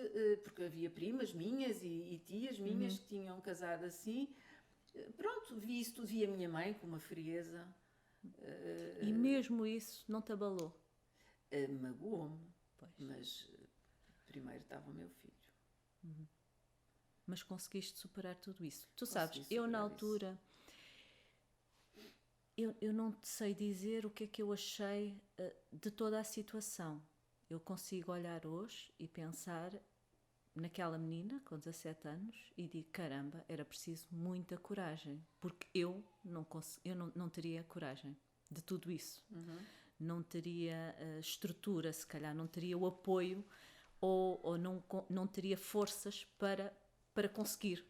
porque havia primas minhas e tias minhas que tinham casado assim. Pronto, vi isso tudo, vi a minha mãe com uma frieza. E mesmo isso não te abalou? Magoou-me, mas primeiro estava o meu filho. Mas conseguiste superar tudo isso? Tu sabes, eu na altura, eu não te sei dizer o que é que eu achei de toda a situação. Eu consigo olhar hoje e pensar naquela menina com 17 anos e digo, caramba, era preciso muita coragem, porque eu não teria coragem de tudo isso. Não teria estrutura, se calhar, não teria o apoio ou não teria forças para conseguir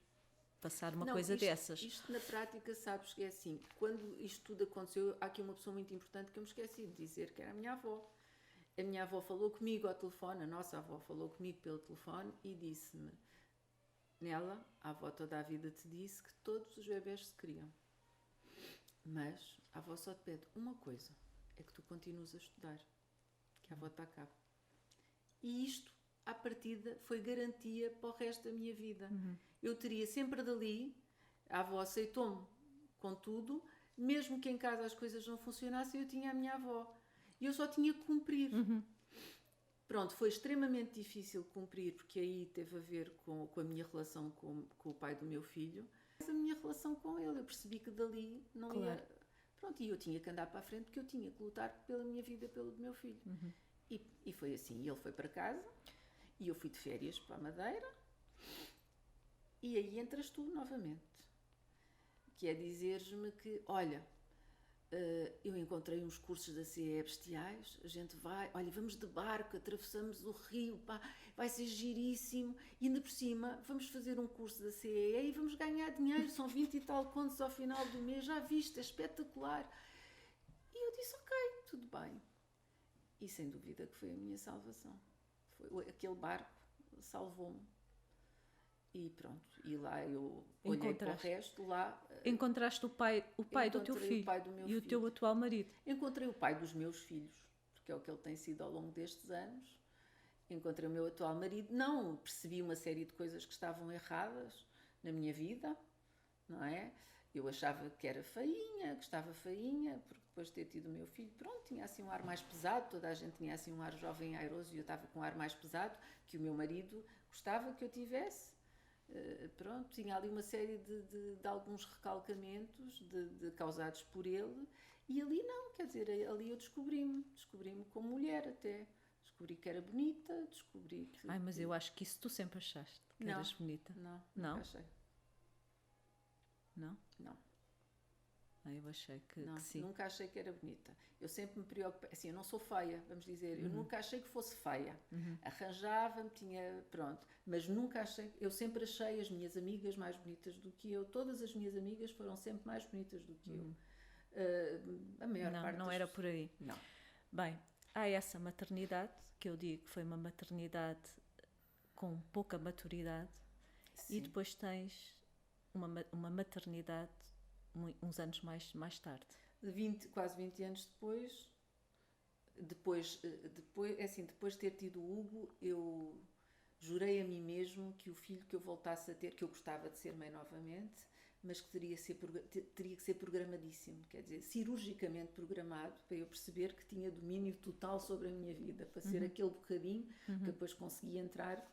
passar uma coisa dessas. Isto na prática, sabes que é assim, quando isto tudo aconteceu, há aqui uma pessoa muito importante que eu me esqueci de dizer, que era a minha avó. A minha avó falou comigo ao telefone, a nossa avó falou comigo pelo telefone e disse-me, Nela, a avó toda a vida te disse que todos os bebés se criam. Mas a avó só te pede uma coisa, é que tu continues a estudar, que a avó te acaba. E isto, à partida, foi garantia para o resto da minha vida. Eu teria sempre dali, a avó aceitou-me com tudo, mesmo que em casa as coisas não funcionassem, eu tinha a minha avó. E eu só tinha que cumprir. Pronto, foi extremamente difícil cumprir, porque aí teve a ver com a minha relação com o pai do meu filho. Mas a minha relação com ele, eu percebi que dali não ia... Pronto, e eu tinha que andar para a frente, porque eu tinha que lutar pela minha vida, pelo do meu filho. E foi assim, ele foi para casa, e eu fui de férias para a Madeira, e aí entras tu novamente. Que é dizeres-me que, olha... eu encontrei uns cursos da CEE bestiais, a gente vai, olha, vamos de barco, atravessamos o rio, pá, vai ser giríssimo, e ainda por cima vamos fazer um curso da CEE e vamos ganhar dinheiro, são 20 e tal contos ao final do mês, já viste, é espetacular. E eu disse, ok, tudo bem. E sem dúvida que foi a minha salvação. Aquele barco salvou-me. E pronto, e lá eu olhei para o resto, lá... Encontraste o pai do teu filho e o teu atual marido. Encontrei o pai dos meus filhos, porque é o que ele tem sido ao longo destes anos. Encontrei o meu atual marido. Não, percebi uma série de coisas que estavam erradas na minha vida, não é? Eu achava que era feinha, que estava feinha, porque depois de ter tido o meu filho, pronto, tinha assim um ar mais pesado, toda a gente tinha assim um ar jovem e airoso e eu estava com um ar mais pesado, que o meu marido gostava que eu tivesse. Pronto, tinha ali uma série de alguns recalcamentos causados por ele e ali não, quer dizer, ali eu descobri-me como mulher até, descobri que era bonita, descobri que... Mas eu acho que isso tu sempre achaste, que eras bonita. Não, nunca achei. Não? Não. Eu achei que sim. Nunca achei que era bonita. Eu sempre me preocupei, assim, eu não sou feia, vamos dizer, eu nunca achei que fosse feia. Arranjava-me, pronto, mas nunca achei, eu sempre achei as minhas amigas mais bonitas do que eu, todas as minhas amigas foram sempre mais bonitas do que eu. A maior parte não era por aí. Não. Bem, há essa maternidade, que eu digo que foi uma maternidade com pouca maturidade, Sim. e depois tens uma maternidade uns anos mais tarde. Quase 20 anos depois de ter tido o Hugo, eu jurei a mim mesmo que o filho que eu voltasse a ter, que eu gostava de ser mãe novamente, mas que teria que ser programadíssimo, quer dizer, cirurgicamente programado, para eu perceber que tinha domínio total sobre a minha vida, para ser aquele bocadinho que depois consegui entrar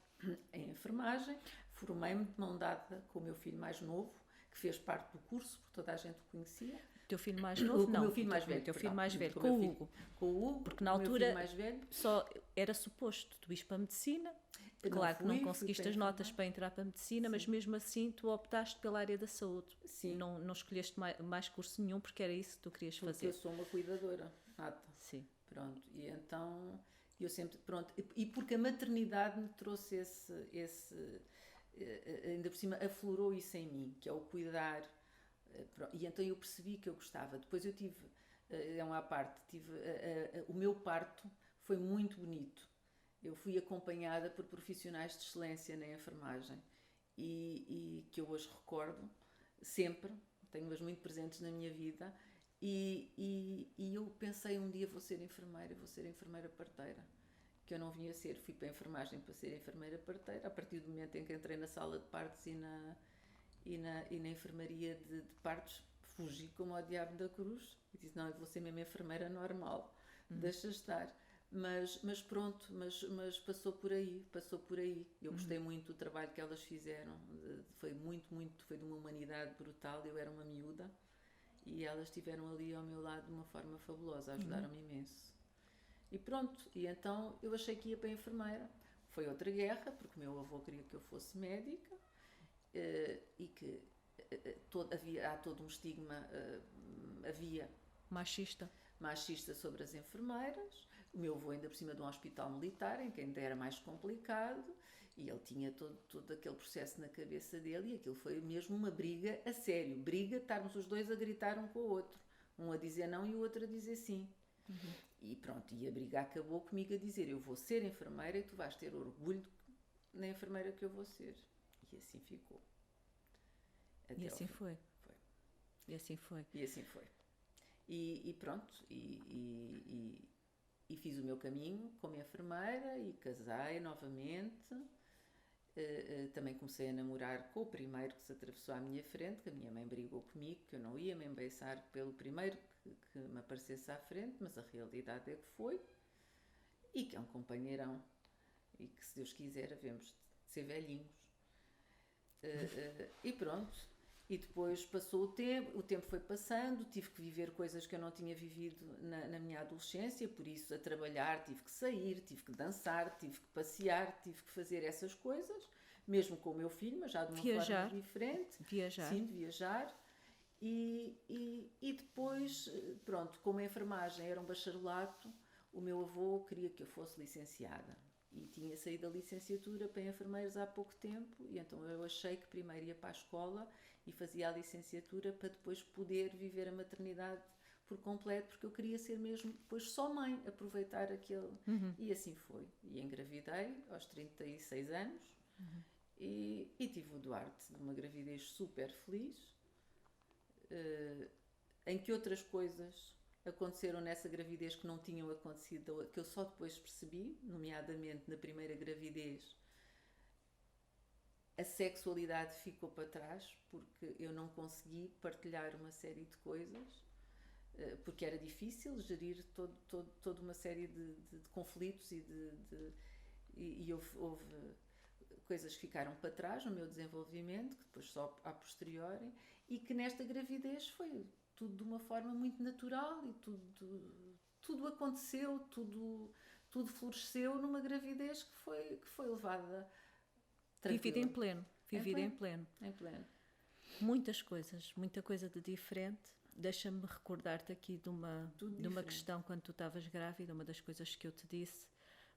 em enfermagem. Formei-me de mão dada com o meu filho mais novo, que fez parte do curso, porque toda a gente o conhecia. Teu filho mais novo? Não, o meu filho mais velho. Teu filho mais velho, com o Hugo. Com o Hugo, porque na altura mais velho. só era suposto tu ires para a medicina. Claro que não conseguiste as notas para entrar para a medicina, mas mesmo assim tu optaste pela área da saúde. Sim. Não escolheste mais curso nenhum porque era isso que tu querias fazer. Porque eu sou uma cuidadora nata. Sim. Pronto, e então eu sempre, pronto, e porque a maternidade me trouxe ainda por cima aflorou isso em mim, que é o cuidar, e então eu percebi que eu gostava. Depois eu tive, à parte, o meu parto foi muito bonito. Eu fui acompanhada por profissionais de excelência na enfermagem e que eu hoje recordo sempre, tenho-as muito presentes na minha vida. E eu pensei um dia vou ser enfermeira parteira, que eu não vinha ser, fui para a enfermagem para ser enfermeira parteira, a partir do momento em que entrei na sala de partos e na enfermaria de partos, fugi como ao diabo da cruz e disse, não, eu vou ser mesmo enfermeira normal, deixa estar. Mas pronto, mas passou por aí. Eu gostei muito do trabalho que elas fizeram, foi foi de uma humanidade brutal, eu era uma miúda. E elas estiveram ali ao meu lado de uma forma fabulosa, ajudaram-me imenso. E pronto, e então eu achei que ia para a enfermeira. Foi outra guerra, porque o meu avô queria que eu fosse médica e que há todo um estigma, havia machista sobre as enfermeiras. O meu avô ainda por cima de um hospital militar, em que ainda era mais complicado, e ele tinha todo aquele processo na cabeça dele, e aquilo foi mesmo uma briga a sério. Briga, estarmos os dois a gritar um com o outro. Um a dizer não e o outro a dizer sim. E pronto, e a briga acabou comigo a dizer, eu vou ser enfermeira e tu vais ter orgulho na enfermeira que eu vou ser. E assim ficou. E assim foi. E assim foi. E pronto, e fiz o meu caminho como enfermeira e casei novamente. Também comecei a namorar com o primeiro que se atravessou à minha frente, que a minha mãe brigou comigo, que eu não ia me embeiçar pelo primeiro que me aparecesse à frente, mas a realidade é que foi, e que é um companheirão, e que se Deus quiser havemos de ser velhinhos. E pronto, e depois passou o tempo foi passando, tive que viver coisas que eu não tinha vivido na minha adolescência, por isso a trabalhar tive que sair, tive que dançar, tive que passear, tive que fazer essas coisas, mesmo com o meu filho, mas já de uma forma diferente. Viajar. E depois, pronto, como a enfermagem era um bacharelato, o meu avô queria que eu fosse licenciada. E tinha saído da licenciatura para enfermeiros há pouco tempo, e então eu achei que primeiro ia para a escola e fazia a licenciatura para depois poder viver a maternidade por completo, porque eu queria ser mesmo depois só mãe, aproveitar aquele... E assim foi. E engravidei aos 36 anos e tive o Duarte, uma gravidez super feliz, em que outras coisas aconteceram nessa gravidez que não tinham acontecido, que eu só depois percebi, nomeadamente na primeira gravidez, a sexualidade ficou para trás, porque eu não consegui partilhar uma série de coisas, porque era difícil gerir toda uma série de conflitos e houve coisas que ficaram para trás no meu desenvolvimento, que depois só a posteriori, e que nesta gravidez foi tudo de uma forma muito natural e tudo aconteceu, tudo floresceu numa gravidez que foi levada tranquila. Vivida em pleno. Muita coisa de diferente. Deixa-me recordar-te aqui de uma questão quando tu estavas grávida, uma das coisas que eu te disse,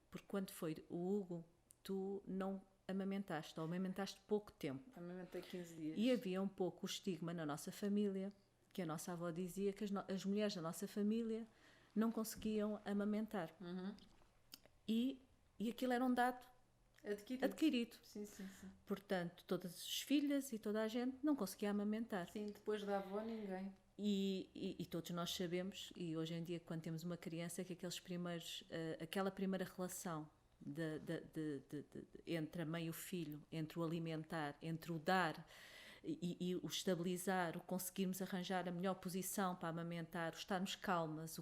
porque quando foi o Hugo, tu não amamentaste, ou amamentaste pouco tempo. Amamentei 15 dias. E havia um pouco o estigma na nossa família, que a nossa avó dizia que as mulheres da nossa família não conseguiam amamentar. E aquilo era um dado adquirido. Sim. Portanto, todas as filhas e toda a gente não conseguia amamentar. Sim, depois da avó ninguém. E todos nós sabemos, e hoje em dia quando temos uma criança, que aquela primeira relação entre a mãe e o filho, entre o alimentar, entre o dar, e o estabilizar, o conseguirmos arranjar a melhor posição para amamentar, o estarmos calmas,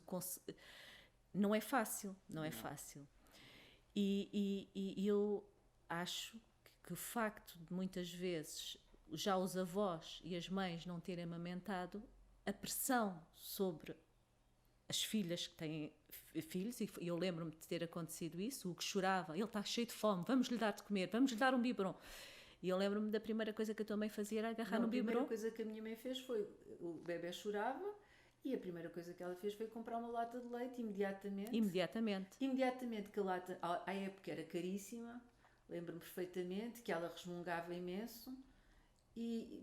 não é fácil, não é fácil. E eu acho que o facto de muitas vezes já os avós e as mães não terem amamentado, a pressão sobre as filhas que têm filhos, e eu lembro-me de ter acontecido isso, o que chorava, ele está cheio de fome, vamos lhe dar de comer, vamos lhe dar um biberon. E eu lembro-me da primeira coisa que a tua mãe fazia era agarrar no biberon. A primeira coisa que a minha mãe fez foi, o bebê chorava, e a primeira coisa que ela fez foi comprar uma lata de leite imediatamente. Imediatamente, que a lata, à época, era caríssima, lembro-me perfeitamente, que ela resmungava imenso,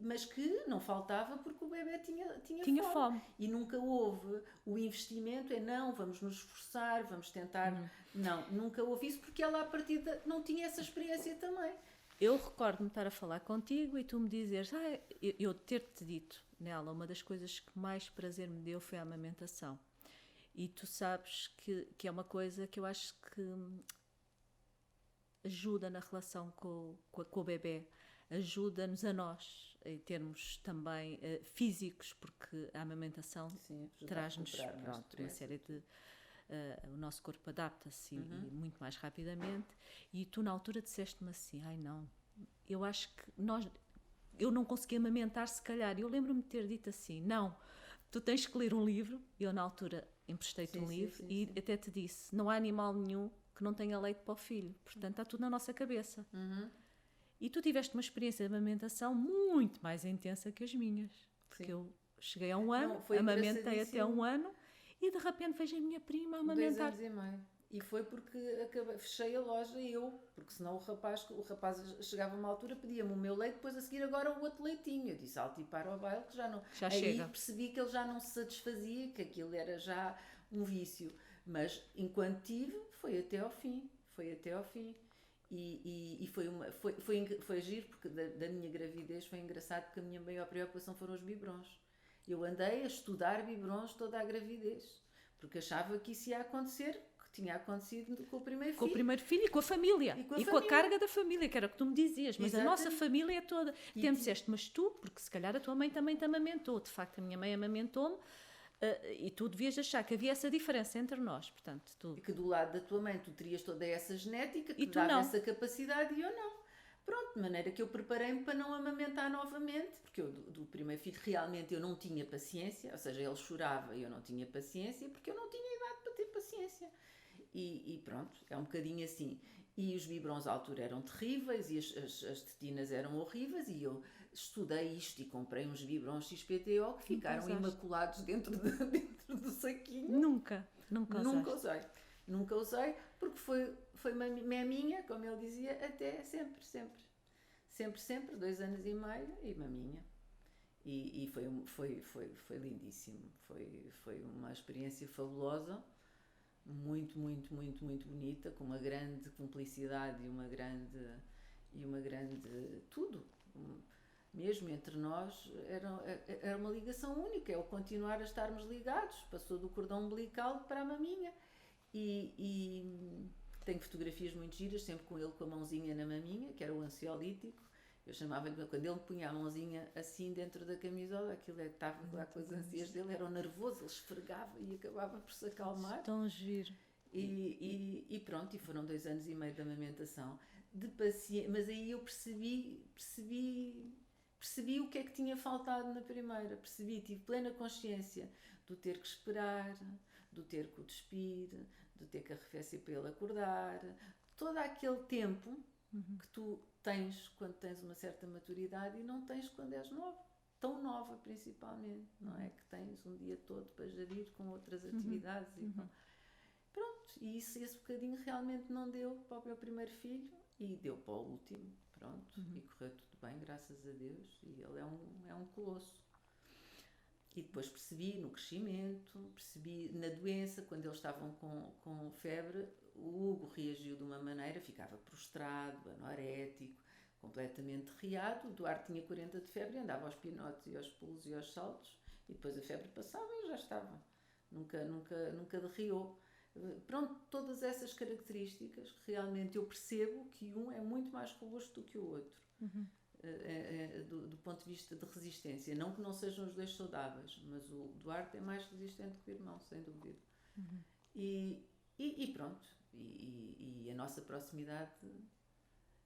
mas que não faltava porque o bebê tinha fome. E nunca houve o investimento, não, vamos nos esforçar, vamos tentar. Não, nunca houve isso porque ela, à partida, não tinha essa experiência também. Eu recordo-me estar a falar contigo e tu me dizeres, eu ter-te dito, Nela, uma das coisas que mais prazer me deu foi a amamentação. E tu sabes que é uma coisa que eu acho que ajuda na relação com o bebê, ajuda-nos a nós, em termos também físicos, porque a amamentação traz-nos uma série de... o nosso corpo adapta-se e muito mais rapidamente. E tu na altura disseste-me assim, não, eu acho que eu não conseguia amamentar se calhar. Eu lembro-me de ter dito assim, não, tu tens que ler um livro. Eu na altura emprestei-te um livro e até te disse, não há animal nenhum que não tenha leite para o filho, portanto está tudo na nossa cabeça. E tu tiveste uma experiência de amamentação muito mais intensa que as minhas, porque eu cheguei a 1 ano, amamentei até 1 ano e de repente vejo a minha prima a amamentar. 2 anos e meio. E foi porque fechei a loja porque senão o rapaz chegava a uma altura, pedia-me o meu leite, depois a seguir agora o outro leitinho. Eu disse, alto e para o baile, que já não... Já aí chega. Percebi que ele já não se satisfazia, que aquilo era já um vício. Mas enquanto tive, foi até ao fim. E foi giro, porque da minha gravidez foi engraçado, porque a minha maior preocupação foram os biberons. Eu andei a estudar biberons toda a gravidez, porque achava que isso ia acontecer, que tinha acontecido com o primeiro filho. Com o primeiro filho e com a família. E com a carga da família, que era o que tu me dizias. Mas a nossa família é toda. E me disseste, mas tu, porque se calhar a tua mãe também te amamentou. De facto, a minha mãe amamentou-me. E tu devias achar que havia essa diferença entre nós, portanto, e que do lado da tua mãe tu terias toda essa genética que e te dava essa capacidade e eu não. Pronto, de maneira que eu preparei-me para não amamentar novamente, porque eu do primeiro filho realmente eu não tinha paciência, ou seja, ele chorava e eu não tinha paciência, porque eu não tinha idade para ter paciência. E pronto, é um bocadinho assim. E os biberons à altura eram terríveis e as tetinas eram horríveis e eu estudei isto e comprei uns biberons XPTO que ficaram imaculados dentro do saquinho. Nunca usei, porque foi maminha, como ele dizia, até sempre, 2 anos e meio e maminha. E foi lindíssimo, foi uma experiência fabulosa, muito, muito, muito, muito bonita, com uma grande cumplicidade e uma grande tudo. Mesmo entre nós era uma ligação única, é o continuar a estarmos ligados, passou do cordão umbilical para a maminha e tenho fotografias muito giras, sempre com ele com a mãozinha na maminha, que era o ansiolítico. Eu chamava-lhe, quando ele punha a mãozinha assim dentro da camisola, aquilo estava lá com as ansias dele, era nervoso, ele esfregava e acabava por se acalmar. Tão giro. E pronto, e foram 2 anos e meio de amamentação, de paciência, mas aí eu percebi o que é que tinha faltado na primeira, tive plena consciência do ter que esperar, do ter que o despir, do ter que arrefecer para ele acordar, todo aquele tempo que tu tens quando tens uma certa maturidade e não tens quando és nova, tão nova principalmente, não é? Que tens um dia todo para gerir com outras atividades pronto, e esse bocadinho realmente não deu para o meu primeiro filho e deu para o último, pronto, e correu tudo bem, graças a Deus, e ele é um colosso. E depois percebi no crescimento, percebi na doença, quando eles estavam com febre, o Hugo reagiu de uma maneira, ficava prostrado, anorético, completamente riado. O Duarte tinha 40 de febre, andava aos pinotes e aos pulos e aos saltos, e depois a febre passava e já estava. Nunca derriou. Pronto, todas essas características que realmente eu percebo que um é muito mais robusto do que o outro. do ponto de vista de resistência. Não que não sejam os dois saudáveis, mas o Duarte é mais resistente que o irmão, sem dúvida. E pronto, e a nossa proximidade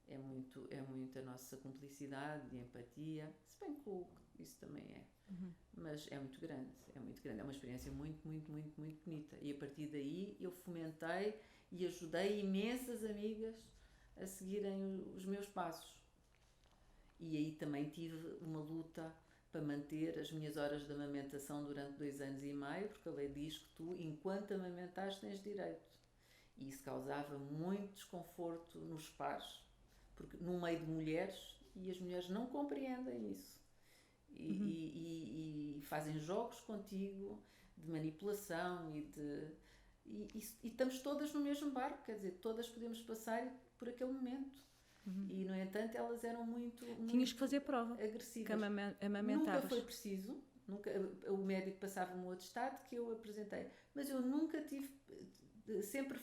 é muito a nossa cumplicidade e empatia, se bem que isso também é. Mas é muito grande, é uma experiência muito, muito, muito, muito bonita. E a partir daí eu fomentei e ajudei imensas amigas a seguirem os meus passos. E aí também tive uma luta para manter as minhas horas de amamentação durante 2 anos e meio, porque a lei diz que tu, enquanto amamentares, tens direito. E isso causava muito desconforto nos pares, porque no meio de mulheres, e as mulheres não compreendem isso. E fazem jogos contigo de manipulação e estamos todas no mesmo barco, quer dizer, todas podemos passar por aquele momento. E no entanto elas eram muito tinhas que fazer prova agressivas. Que amamentavas. Nunca foi preciso, o médico passava-me o atestado que eu apresentei, mas eu nunca tive, sempre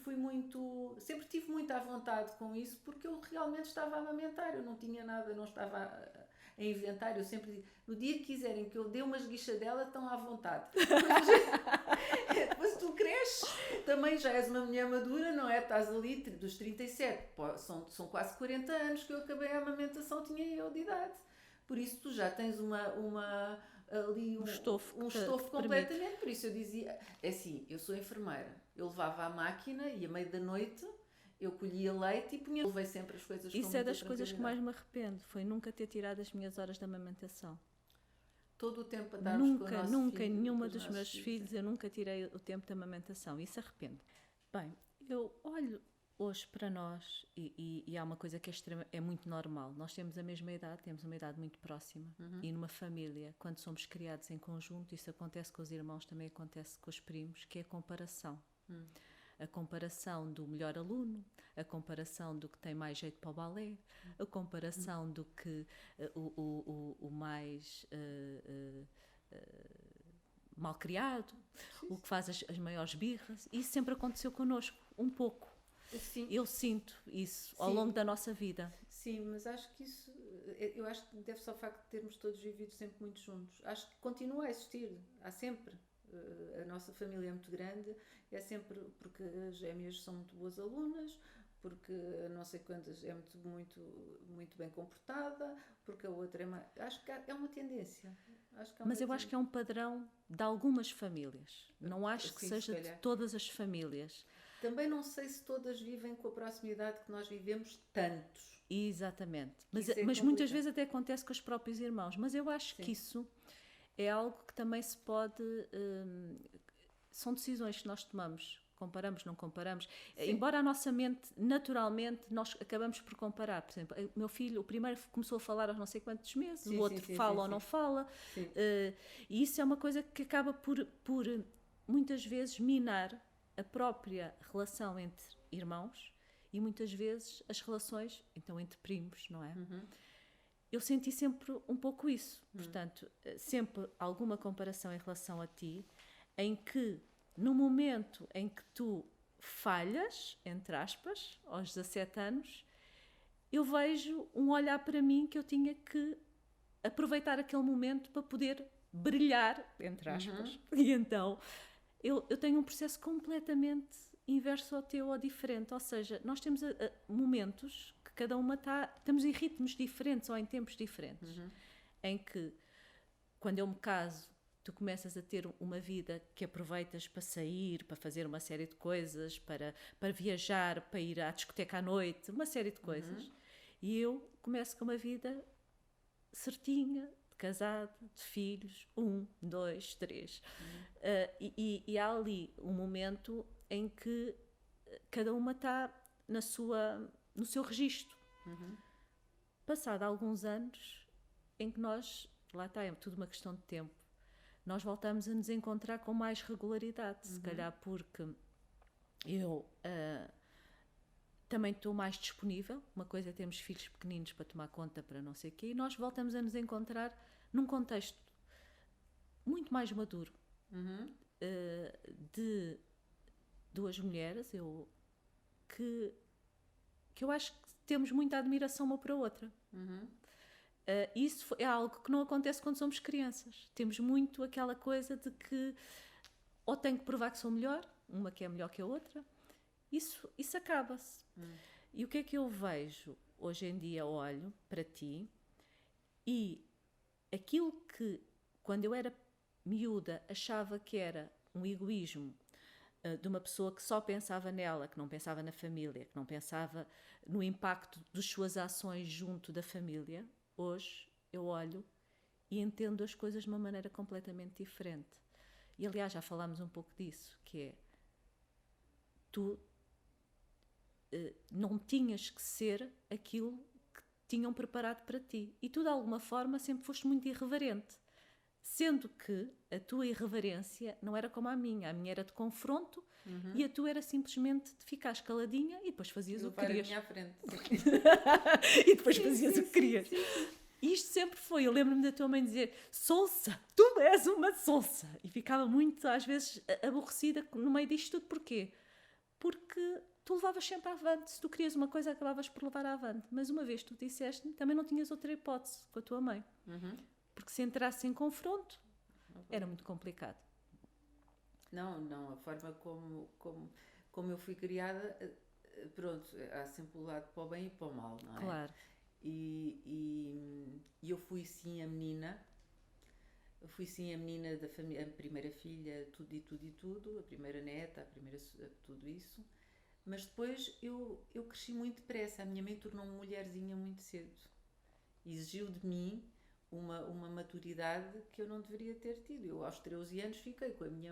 tive muito à vontade com isso, porque eu realmente estava a amamentar, eu não tinha nada, não estava a inventar. Eu sempre digo, no dia que quiserem que eu dê uma esguichadela, estão à vontade. Depois tu cresces, também já és uma mulher madura, não é? Estás ali dos 37, são quase 40 anos que eu acabei a amamentação, tinha eu de idade. Por isso tu já tens ali um estofo completamente permite. Por isso eu dizia, assim, eu sou enfermeira, eu levava à máquina e à meia da noite eu colhia leite e levei sempre as coisas com Isso é das coisas que mais me arrependo, foi nunca ter tirado as minhas horas de amamentação. Todo o tempo a darmos com o nosso nunca, filho, nenhuma dos meus filhos, eu nunca tirei o tempo de amamentação, isso arrependo. Bem, eu olho hoje para nós e há uma coisa que é muito normal, nós temos a mesma idade, temos uma idade muito próxima, e numa família, quando somos criados em conjunto, isso acontece com os irmãos, também acontece com os primos, que é a comparação. A comparação do melhor aluno, a comparação do que tem mais jeito para o balé, a comparação do que o mais mal criado, o que faz as maiores birras. Isso sempre aconteceu connosco, um pouco. Sim. Eu sinto isso ao longo da nossa vida. Sim, mas acho que isso, eu acho que deve-se ao facto de termos todos vivido sempre muito juntos. Acho que continua a existir, há sempre. A nossa família é muito grande, é sempre porque as gêmeas são muito boas alunas, porque não sei quantas é muito bem comportada, porque a outra é mais... Acho que é uma tendência. Mas eu acho que é um padrão de algumas famílias. Não acho que seja de todas as famílias. Também não sei se todas vivem com a proximidade que nós vivemos tantos. Exatamente. Mas muitas vezes até acontece com os próprios irmãos. Mas eu acho que isso é algo que também se pode... são decisões que nós tomamos. Comparamos, não comparamos. Sim. Embora a nossa mente, naturalmente, nós acabamos por comparar. Por exemplo, o meu filho, o primeiro começou a falar aos não sei quantos meses, o outro fala ou não fala. E isso é uma coisa que acaba por muitas vezes minar a própria relação entre irmãos e muitas vezes as relações, então, entre primos, não é? Eu senti sempre um pouco isso. Portanto, sempre alguma comparação em relação a ti, em que no momento em que tu falhas, entre aspas, aos 17 anos, eu vejo um olhar para mim que eu tinha que aproveitar aquele momento para poder brilhar, entre aspas. E então, eu tenho um processo completamente inverso ao teu ou diferente. Ou seja, nós temos momentos que cada uma estamos em ritmos diferentes ou em tempos diferentes. Em que, quando eu me caso, tu começas a ter uma vida que aproveitas para sair, para fazer uma série de coisas, para viajar, para ir à discoteca à noite, uma série de coisas. E eu começo com uma vida certinha, de casado, de filhos, 1, 2, 3. E há ali um momento em que cada uma está no seu registro. Passado alguns anos em que nós, lá está, é tudo uma questão de tempo, nós voltamos a nos encontrar com mais regularidade, se calhar porque eu também estou mais disponível. Uma coisa é termos filhos pequeninos para tomar conta, para não sei o quê, e nós voltamos a nos encontrar num contexto muito mais maduro, de duas mulheres, que eu acho que temos muita admiração uma para a outra. Isso é algo que não acontece quando somos crianças. Temos muito aquela coisa de que ou tenho que provar que sou melhor, uma que é melhor que a outra. Isso acaba-se. E o que é que eu vejo hoje em dia? Olho para ti e aquilo que, quando eu era miúda, achava que era um egoísmo de uma pessoa que só pensava nela, que não pensava na família, que não pensava no impacto das suas ações junto da família, hoje eu olho e entendo as coisas de uma maneira completamente diferente. E aliás, já falámos um pouco disso, que é, tu não tinhas que ser aquilo que tinham preparado para ti. E tu, de alguma forma, sempre foste muito irreverente. Sendo que a tua irreverência não era como a minha era de confronto, e a tua era simplesmente de ficar caladinha e depois fazias o que querias. À minha frente. E depois fazias o que querias. Isto sempre foi, eu lembro-me da tua mãe dizer: Sonsa, tu és uma sonsa. E ficava muito, às vezes, aborrecida no meio disto tudo. Porquê? Porque tu levavas sempre avante. Se tu querias uma coisa, acabavas por levar avante. Mas uma vez tu disseste, também não tinhas outra hipótese com a tua mãe. Porque se entrasse em confronto, era muito complicado. Não, a forma como eu fui criada, pronto, há sempre o lado para o bem e para o mal, não é? Claro. E eu fui sim a menina da família, a primeira filha, tudo, a primeira neta, tudo isso. Mas depois eu cresci muito depressa. A minha mãe tornou-me mulherzinha muito cedo. Exigiu de mim uma maturidade que eu não deveria ter tido. Eu, aos 13 anos, fiquei com a minha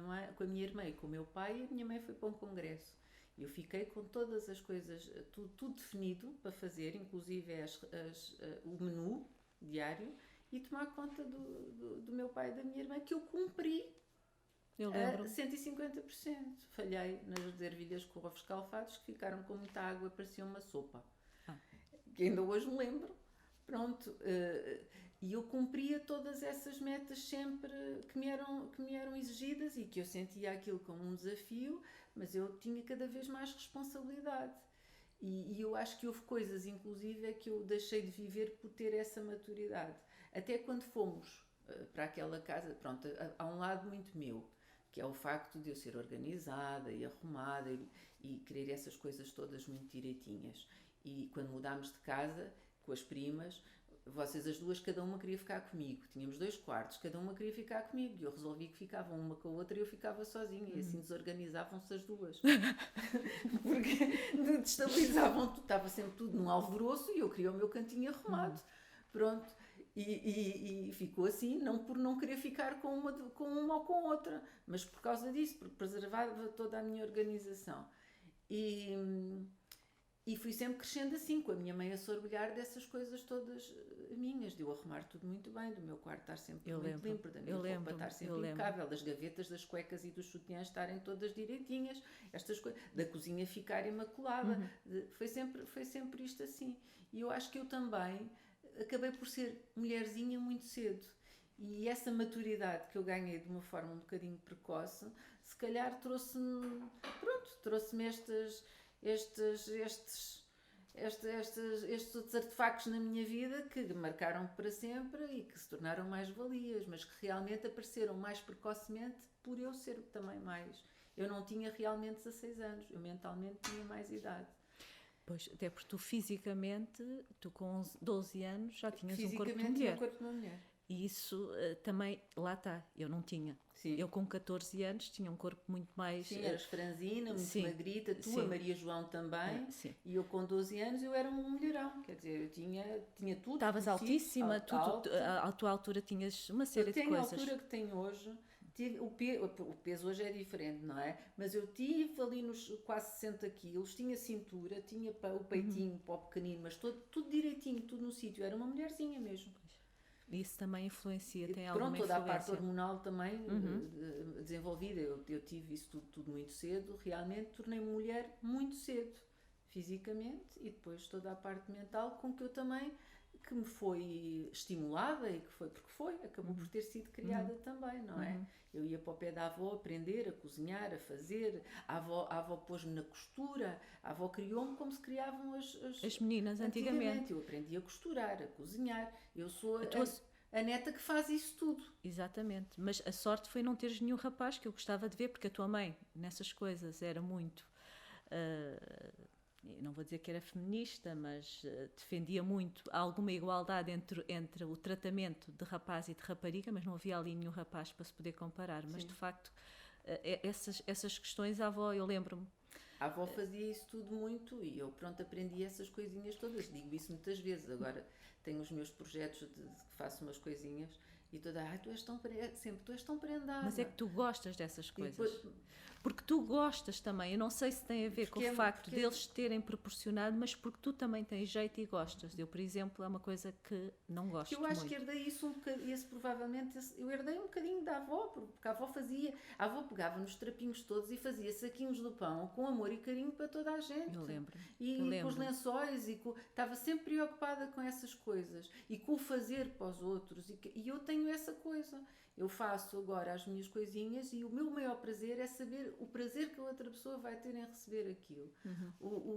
irmã e com o meu pai, e a minha mãe foi para um congresso. Eu fiquei com todas as coisas, tudo definido para fazer, inclusive o menu diário, e tomar conta do meu pai e da minha irmã, que eu cumpri. Eu lembro. 150%. Falhei nas ervilhas com ovos escalfados, que ficaram com muita água, parecia uma sopa. Que ainda hoje me lembro. Pronto. E eu cumpria todas essas metas sempre que me eram exigidas, e que eu sentia aquilo como um desafio, mas eu tinha cada vez mais responsabilidade. E eu acho que houve coisas, inclusive, é que eu deixei de viver por ter essa maturidade. Até quando fomos para aquela casa, pronto, há um lado muito meu, que é o facto de eu ser organizada e arrumada e querer essas coisas todas muito direitinhas. E quando mudámos de casa, com as primas, vocês as duas, cada uma queria ficar comigo. Tínhamos 2 quartos, cada uma queria ficar comigo. E eu resolvi que ficavam uma com a outra e eu ficava sozinha. E assim desorganizavam-se as duas. Porque destabilizavam tudo. Estava sempre tudo num alvoroço e eu queria o meu cantinho arrumado. Pronto. E ficou assim, não por não querer ficar com uma ou com outra, mas por causa disso, porque preservava toda a minha organização. E fui sempre crescendo assim, com a minha mãe a se orgulhar dessas coisas todas minhas, de eu arrumar tudo muito bem, do meu quarto estar sempre muito limpo, da minha roupa estar sempre impecável, das gavetas, das cuecas e dos sutiãs estarem todas direitinhas, estas coisas, da cozinha ficar imaculada. Foi sempre isto assim. E eu acho que eu também acabei por ser mulherzinha muito cedo. E essa maturidade que eu ganhei de uma forma um bocadinho precoce, se calhar trouxe-me estes outros artefactos na minha vida que me marcaram para sempre e que se tornaram mais valias, mas que realmente apareceram mais precocemente por eu ser também mais. Eu não tinha realmente 16 anos, eu mentalmente tinha mais idade. Pois, até porque tu fisicamente, tu com 12 anos já tinhas um corpo de mulher. Fisicamente, o corpo de uma mulher. E isso também, lá está, eu não tinha. Sim. Eu com 14 anos tinha um corpo muito mais... Sim, eras franzina, muito magrita, tu, a Maria João também, e eu com 12 anos eu era um mulherão, quer dizer, eu tinha tudo. Estavas altíssima, à tua altura tinhas uma série de coisas. Eu tenho a altura que tenho hoje, o peso hoje é diferente, não é? Mas eu tive ali nos quase 60 quilos, tinha cintura, tinha o peitinho para o pequenino, mas tudo direitinho, tudo no sítio, era uma mulherzinha mesmo. Isso também influencia, tem alguma influência. Toda a parte hormonal também desenvolvida. Eu tive isso tudo muito cedo. Realmente tornei-me mulher muito cedo, fisicamente, e depois toda a parte mental com que eu também que me foi estimulada e que foi porque acabou por ter sido criada também, não é? Eu ia para o pé da avó aprender a cozinhar, a fazer, a avó pôs-me na costura, a avó criou-me como se criavam As meninas antigamente. Eu aprendi a costurar, a cozinhar, eu sou a neta que faz isso tudo. Exatamente, mas a sorte foi não teres nenhum rapaz, que eu gostava de ver, porque a tua mãe nessas coisas era muito, não vou dizer que era feminista, mas defendia muito alguma igualdade entre o tratamento de rapaz e de rapariga, mas não havia ali nenhum rapaz para se poder comparar. Mas de facto, essas questões, a avó, eu lembro-me. A avó fazia isso tudo muito e eu, pronto, aprendi essas coisinhas todas. Digo isso muitas vezes. Agora tenho os meus projetos de que faço umas coisinhas e toda, tu és tão prendada. Mas é que tu gostas dessas coisas. Porque tu gostas também. Eu não sei se tem a ver com o facto deles terem proporcionado, mas porque tu também tens jeito e gostas. Eu, por exemplo, é uma coisa que não gosto muito. Eu acho que herdei isso um bocadinho, eu herdei um bocadinho da avó, porque a avó pegava nos trapinhos todos e fazia saquinhos do pão com amor e carinho para toda a gente. Eu lembro. Com os lençóis, estava sempre preocupada com essas coisas e com o fazer para os outros. E eu tenho essa coisa. Eu faço agora as minhas coisinhas e o meu maior prazer é saber o prazer que a outra pessoa vai ter em receber aquilo.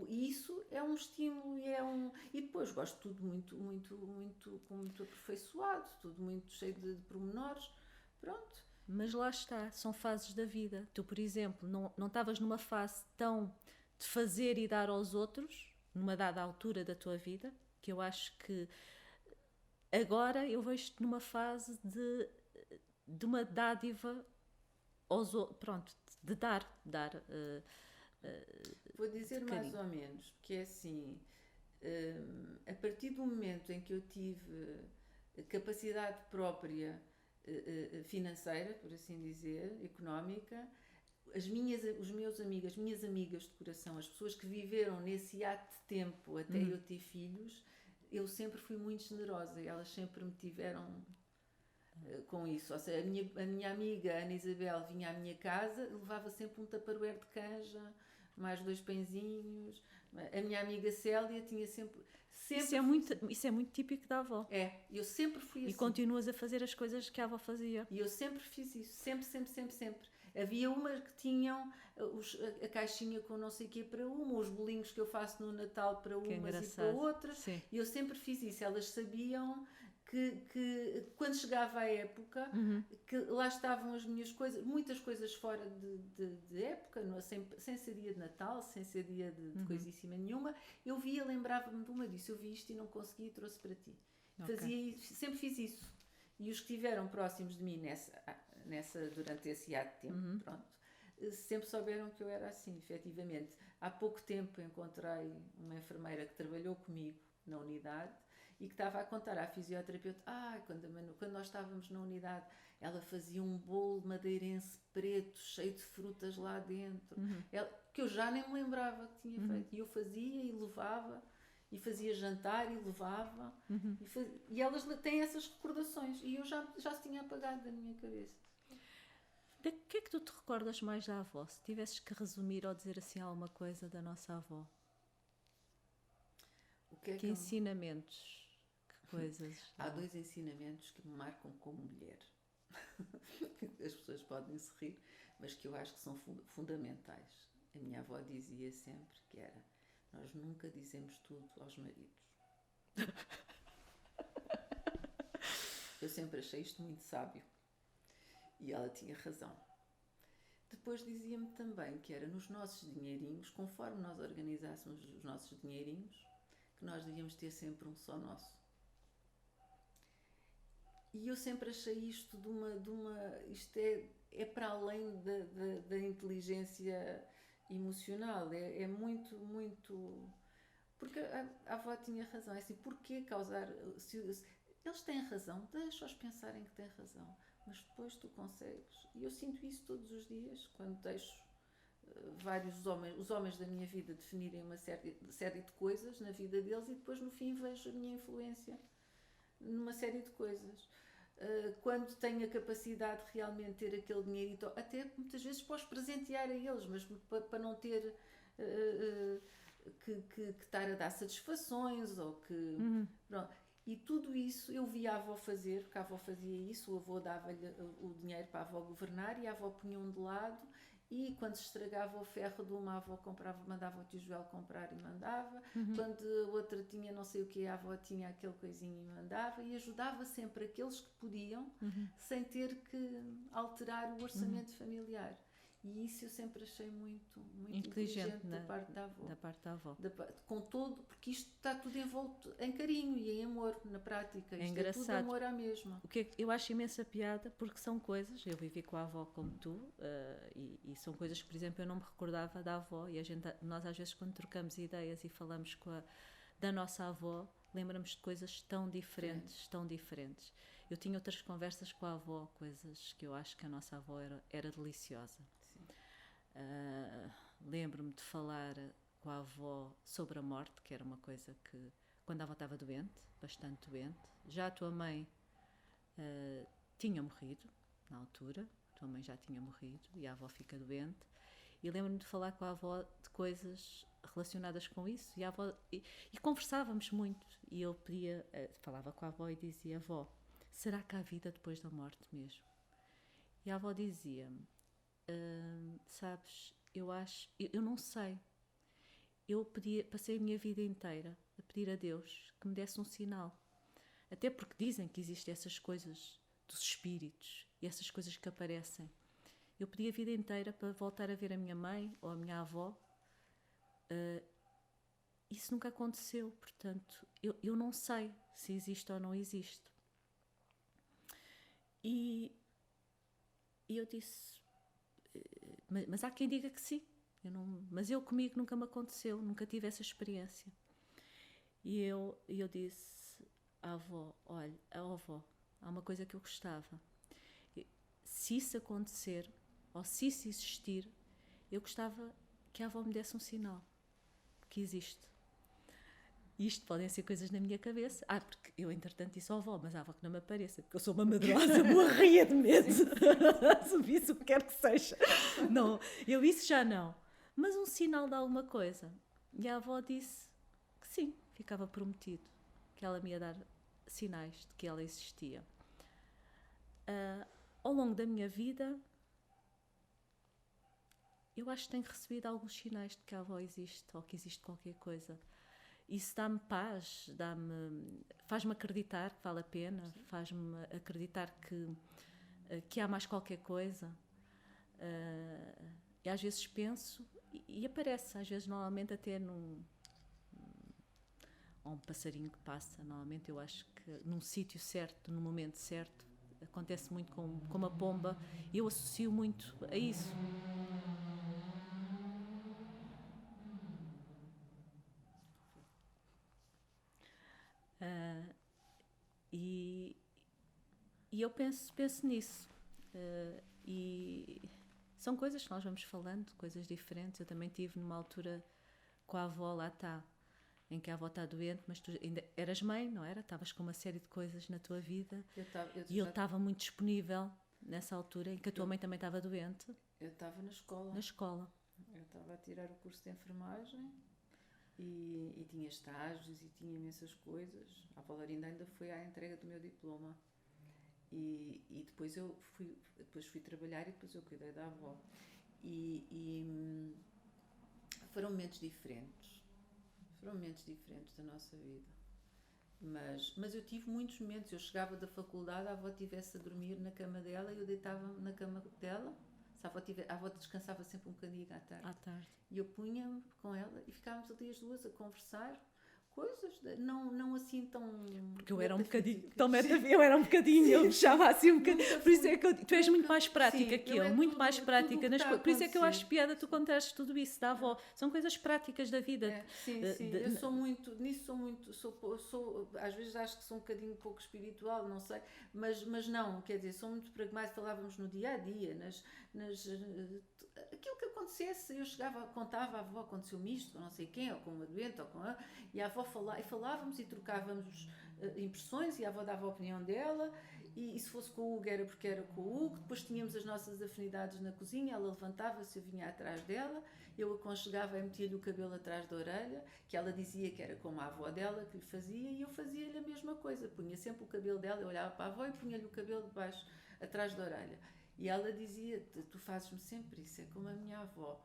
E isso é um estímulo e depois gosto tudo muito aperfeiçoado, tudo muito cheio de pormenores. Pronto. Mas lá está, são fases da vida. Tu, por exemplo, não estavas numa fase tão de fazer e dar aos outros, numa dada altura da tua vida, que eu acho que agora eu vejo-te numa fase de uma dádiva aos outros, pronto, de dar. Vou dizer mais ou menos, porque é assim, a partir do momento em que eu tive capacidade própria financeira, por assim dizer, económica, as minhas amigas de coração, as pessoas que viveram nesse ato de tempo até eu ter filhos, eu sempre fui muito generosa e elas sempre me tiveram com isso. Ou seja, a minha amiga Ana Isabel vinha à minha casa, levava sempre um tupperware de canja, mais 2 pãezinhos. A minha amiga Célia tinha sempre isso é muito típico da avó. Eu sempre fui assim. E continuas a fazer as coisas que a avó fazia. E eu sempre fiz isso, sempre. Havia umas que tinham a caixinha com não sei o quê para uma, os bolinhos que eu faço no Natal para umas e para outras. Sim. E eu sempre fiz isso. Elas sabiam que quando chegava a época, que lá estavam as minhas coisas, muitas coisas fora de época, sem ser dia de Natal, sem ser dia de coisíssima nenhuma, eu lembrava-me de uma disso, eu vi isto e não consegui e trouxe para ti. Okay. Sempre fiz isso. E os que estiveram próximos de mim durante esse ato de tempo, pronto, sempre souberam que eu era assim, efetivamente. Há pouco tempo encontrei uma enfermeira que trabalhou comigo na unidade e que estava a contar à fisioterapeuta, quando nós estávamos na unidade, ela fazia um bolo madeirense preto, cheio de frutas lá dentro, que eu já nem me lembrava que tinha feito. E eu fazia e levava, e fazia jantar e levava, e elas têm essas recordações, e eu já se tinha apagado da minha cabeça. De que é que tu te recordas mais da avó? Se tivesses que resumir ou dizer assim alguma coisa da nossa avó? Que ensinamentos? Que coisas? Há 2 ensinamentos que me marcam como mulher. As pessoas podem se rir, mas que eu acho que são fundamentais. A minha avó dizia sempre que era: nós nunca dizemos tudo aos maridos. Eu sempre achei isto muito sábio. E ela tinha razão. Depois dizia-me também que era nos nossos dinheirinhos, conforme nós organizássemos os nossos dinheirinhos, que nós devíamos ter sempre um só nosso. E eu sempre achei isto isto é para além da inteligência emocional, é muito, porque a avó tinha razão, é assim, porquê causar, eles têm razão, deixa-os pensarem que têm razão, mas depois tu consegues, e eu sinto isso todos os dias, quando deixo os homens da minha vida definirem uma série de coisas na vida deles e depois no fim vejo a minha influência numa série de coisas. Quando tenho a capacidade de realmente ter aquele dinheiro, até muitas vezes posso presentear a eles, mas para não ter que estar a dar satisfações ou que... Pronto. E tudo isso eu via a avó fazer, porque a avó fazia isso, o avô dava-lhe o dinheiro para a avó governar e a avó punha um de lado, e quando se estragava o ferro de uma, a avó comprava, mandava o tio Joel comprar e mandava, quando a outra tinha não sei o que, a avó tinha aquele coisinho e mandava, e ajudava sempre aqueles que podiam, sem ter que alterar o orçamento familiar. E isso eu sempre achei muito inteligente da parte da avó. Da parte da avó. Com todo, porque isto está tudo envolto em carinho e em amor, na prática. Isto engraçado. É tudo amor à mesma. O que eu acho imensa piada, porque são coisas, eu vivi com a avó como tu, e são coisas que, por exemplo, eu não me recordava da avó, e nós às vezes quando trocamos ideias e falamos da nossa avó, lembramos de coisas tão diferentes, tão diferentes. Eu tinha outras conversas com a avó, coisas que eu acho que a nossa avó era deliciosa. Lembro-me de falar com a avó sobre a morte, que era uma coisa que, quando a avó estava doente, bastante doente, já a tua mãe tinha morrido na altura, a tua mãe já tinha morrido e a avó fica doente, e lembro-me de falar com a avó de coisas relacionadas com isso, e a avó, e conversávamos muito, e eu falava com a avó e dizia: avó, será que há vida depois da morte mesmo? E a avó dizia-me: sabes, eu não sei. Eu passei a minha vida inteira a pedir a Deus que me desse um sinal. Até porque dizem que existem essas coisas dos espíritos e essas coisas que aparecem. Eu pedi a vida inteira para voltar a ver a minha mãe ou a minha avó. Isso nunca aconteceu, portanto, eu não sei se existe ou não existe. E eu disse: mas há quem diga que sim. Mas eu comigo nunca me aconteceu, nunca tive essa experiência. E eu disse à avó: olha, avó, há uma coisa que eu gostava. Se isso acontecer, ou se isso existir, eu gostava que a avó me desse um sinal que existe. Isto podem ser coisas na minha cabeça. Porque eu, entretanto, disse à avó: mas a avó que não me apareça, porque eu sou uma medrosa, morria de medo. Se isso o que quer que seja. Não, eu isso já não. Mas um sinal de alguma coisa. E a avó disse que sim, ficava prometido, que ela me ia dar sinais de que ela existia. Ao longo da minha vida, eu acho que tenho recebido alguns sinais de que a avó existe, ou que existe qualquer coisa. Isso dá-me paz, faz-me acreditar que vale a pena, faz-me acreditar que há mais qualquer coisa. E às vezes penso, e aparece, às vezes normalmente até um passarinho que passa, normalmente eu acho que num sítio certo, no momento certo, acontece muito com uma pomba, e eu associo muito a isso. E eu penso nisso. E são coisas que nós vamos falando, coisas diferentes. Eu também tive numa altura com a avó, lá está, em que a avó está doente, mas tu ainda eras mãe, não era? Estavas com uma série de coisas na tua vida. Eu estava muito disponível nessa altura em que a tua mãe também estava doente. Eu estava na escola. Eu estava a tirar o curso de enfermagem e tinha estágios e tinha imensas coisas. A Valorinda ainda foi à entrega do meu diploma. E depois fui trabalhar e depois eu cuidei da avó. E foram momentos diferentes. Foram momentos diferentes da nossa vida. Mas eu tive muitos momentos. Eu chegava da faculdade, a avó estivesse a dormir na cama dela e eu deitava-me na cama dela. A avó descansava sempre um bocadinho à tarde. E eu punha-me com ela e ficávamos ali as duas a conversar. Coisas, não assim tão... Porque eu era um bocadinho, eu mexava assim um bocadinho, por isso é que tu és muito mais prática que eu, muito mais prática nas coisas, por isso é que eu acho piada tu contares tudo isso da avó, são coisas práticas da vida. Sim, eu sou muito, às vezes acho que sou um bocadinho pouco espiritual, não sei, mas não, quer dizer, sou muito pragmática, falávamos no dia-a-dia, aquilo que acontecesse, eu chegava, contava à avó, aconteceu-me isto, ou não sei quem, ou com uma doente, e a avó falávamos e trocávamos impressões, e a avó dava a opinião dela, E se fosse com o Hugo era porque era com o Hugo. Depois tínhamos as nossas afinidades na cozinha, ela levantava-se, eu vinha atrás dela, eu aconchegava e metia-lhe o cabelo atrás da orelha, que ela dizia que era como a avó dela que lhe fazia, e eu fazia-lhe a mesma coisa, punha sempre o cabelo dela, eu olhava para a avó e punha-lhe o cabelo debaixo, atrás da orelha. E ela dizia, tu fazes-me sempre isso, é como a minha avó.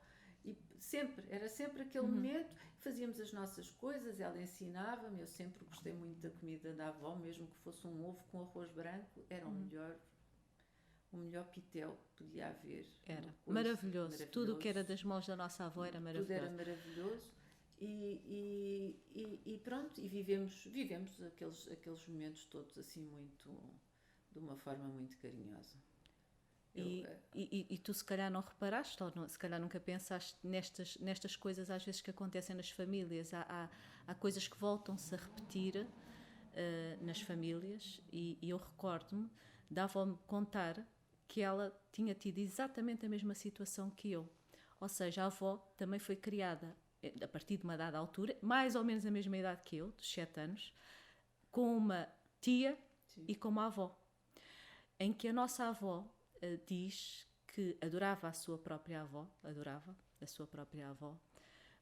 E sempre, era sempre aquele momento, fazíamos as nossas coisas, ela ensinava-me, eu sempre gostei muito da comida da avó, mesmo que fosse um ovo com arroz branco, era o melhor pitel que podia haver. Era maravilhoso. Tudo o que era das mãos da nossa avó era maravilhoso. Tudo era maravilhoso. E pronto, e vivemos aqueles momentos todos assim muito, de uma forma muito carinhosa. E tu se calhar não reparaste, ou não, se calhar nunca pensaste nestas coisas às vezes que acontecem nas famílias. Há coisas que voltam-se a repetir nas famílias, e eu recordo-me da avó-me contar que ela tinha tido exatamente a mesma situação que eu. Ou seja, a avó também foi criada a partir de uma dada altura, mais ou menos a mesma idade que eu, dos 7 anos, com uma tia e com uma avó, em que a nossa avó diz que adorava a sua própria avó,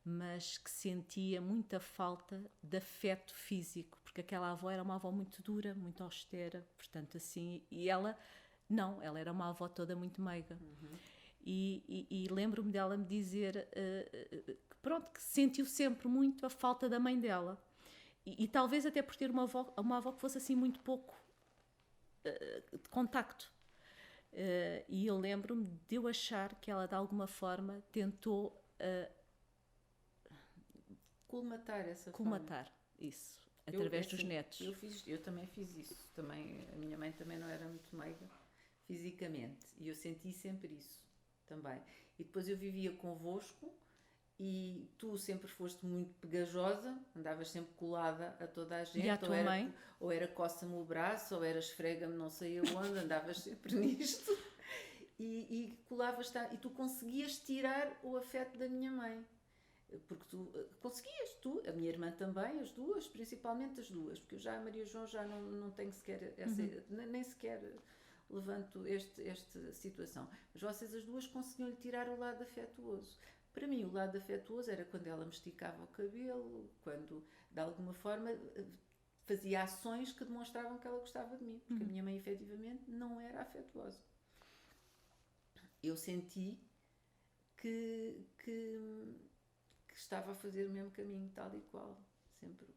mas que sentia muita falta de afeto físico, porque aquela avó era uma avó muito dura, muito austera, portanto assim, e ela era uma avó toda muito meiga. E lembro-me dela me dizer que sentiu sempre muito a falta da mãe dela, e talvez até por ter uma avó que fosse assim muito pouco de contacto. E eu lembro-me de eu achar que ela de alguma forma tentou colmatar isso através dos netos. Eu também fiz isso. Também, a minha mãe também não era muito meiga fisicamente, e eu senti sempre isso também. E depois eu vivia convosco, e tu sempre foste muito pegajosa, andavas sempre colada a toda a gente. E à tua mãe? Ou era coça-me o braço, ou era esfrega-me não sei aonde, andavas sempre nisto. E colavas, e tu conseguias tirar o afeto da minha mãe. Porque tu conseguias, a minha irmã também, as duas, principalmente as duas, porque eu já, a Maria João, já não tenho sequer nem sequer levanto esta situação. Mas vocês as duas conseguiam-lhe tirar o lado afetuoso. Para mim, o lado afetuoso era quando ela me esticava o cabelo, quando, de alguma forma, fazia ações que demonstravam que ela gostava de mim, porque a minha mãe, efetivamente, não era afetuosa. Eu senti que estava a fazer o mesmo caminho, tal e qual, sempre.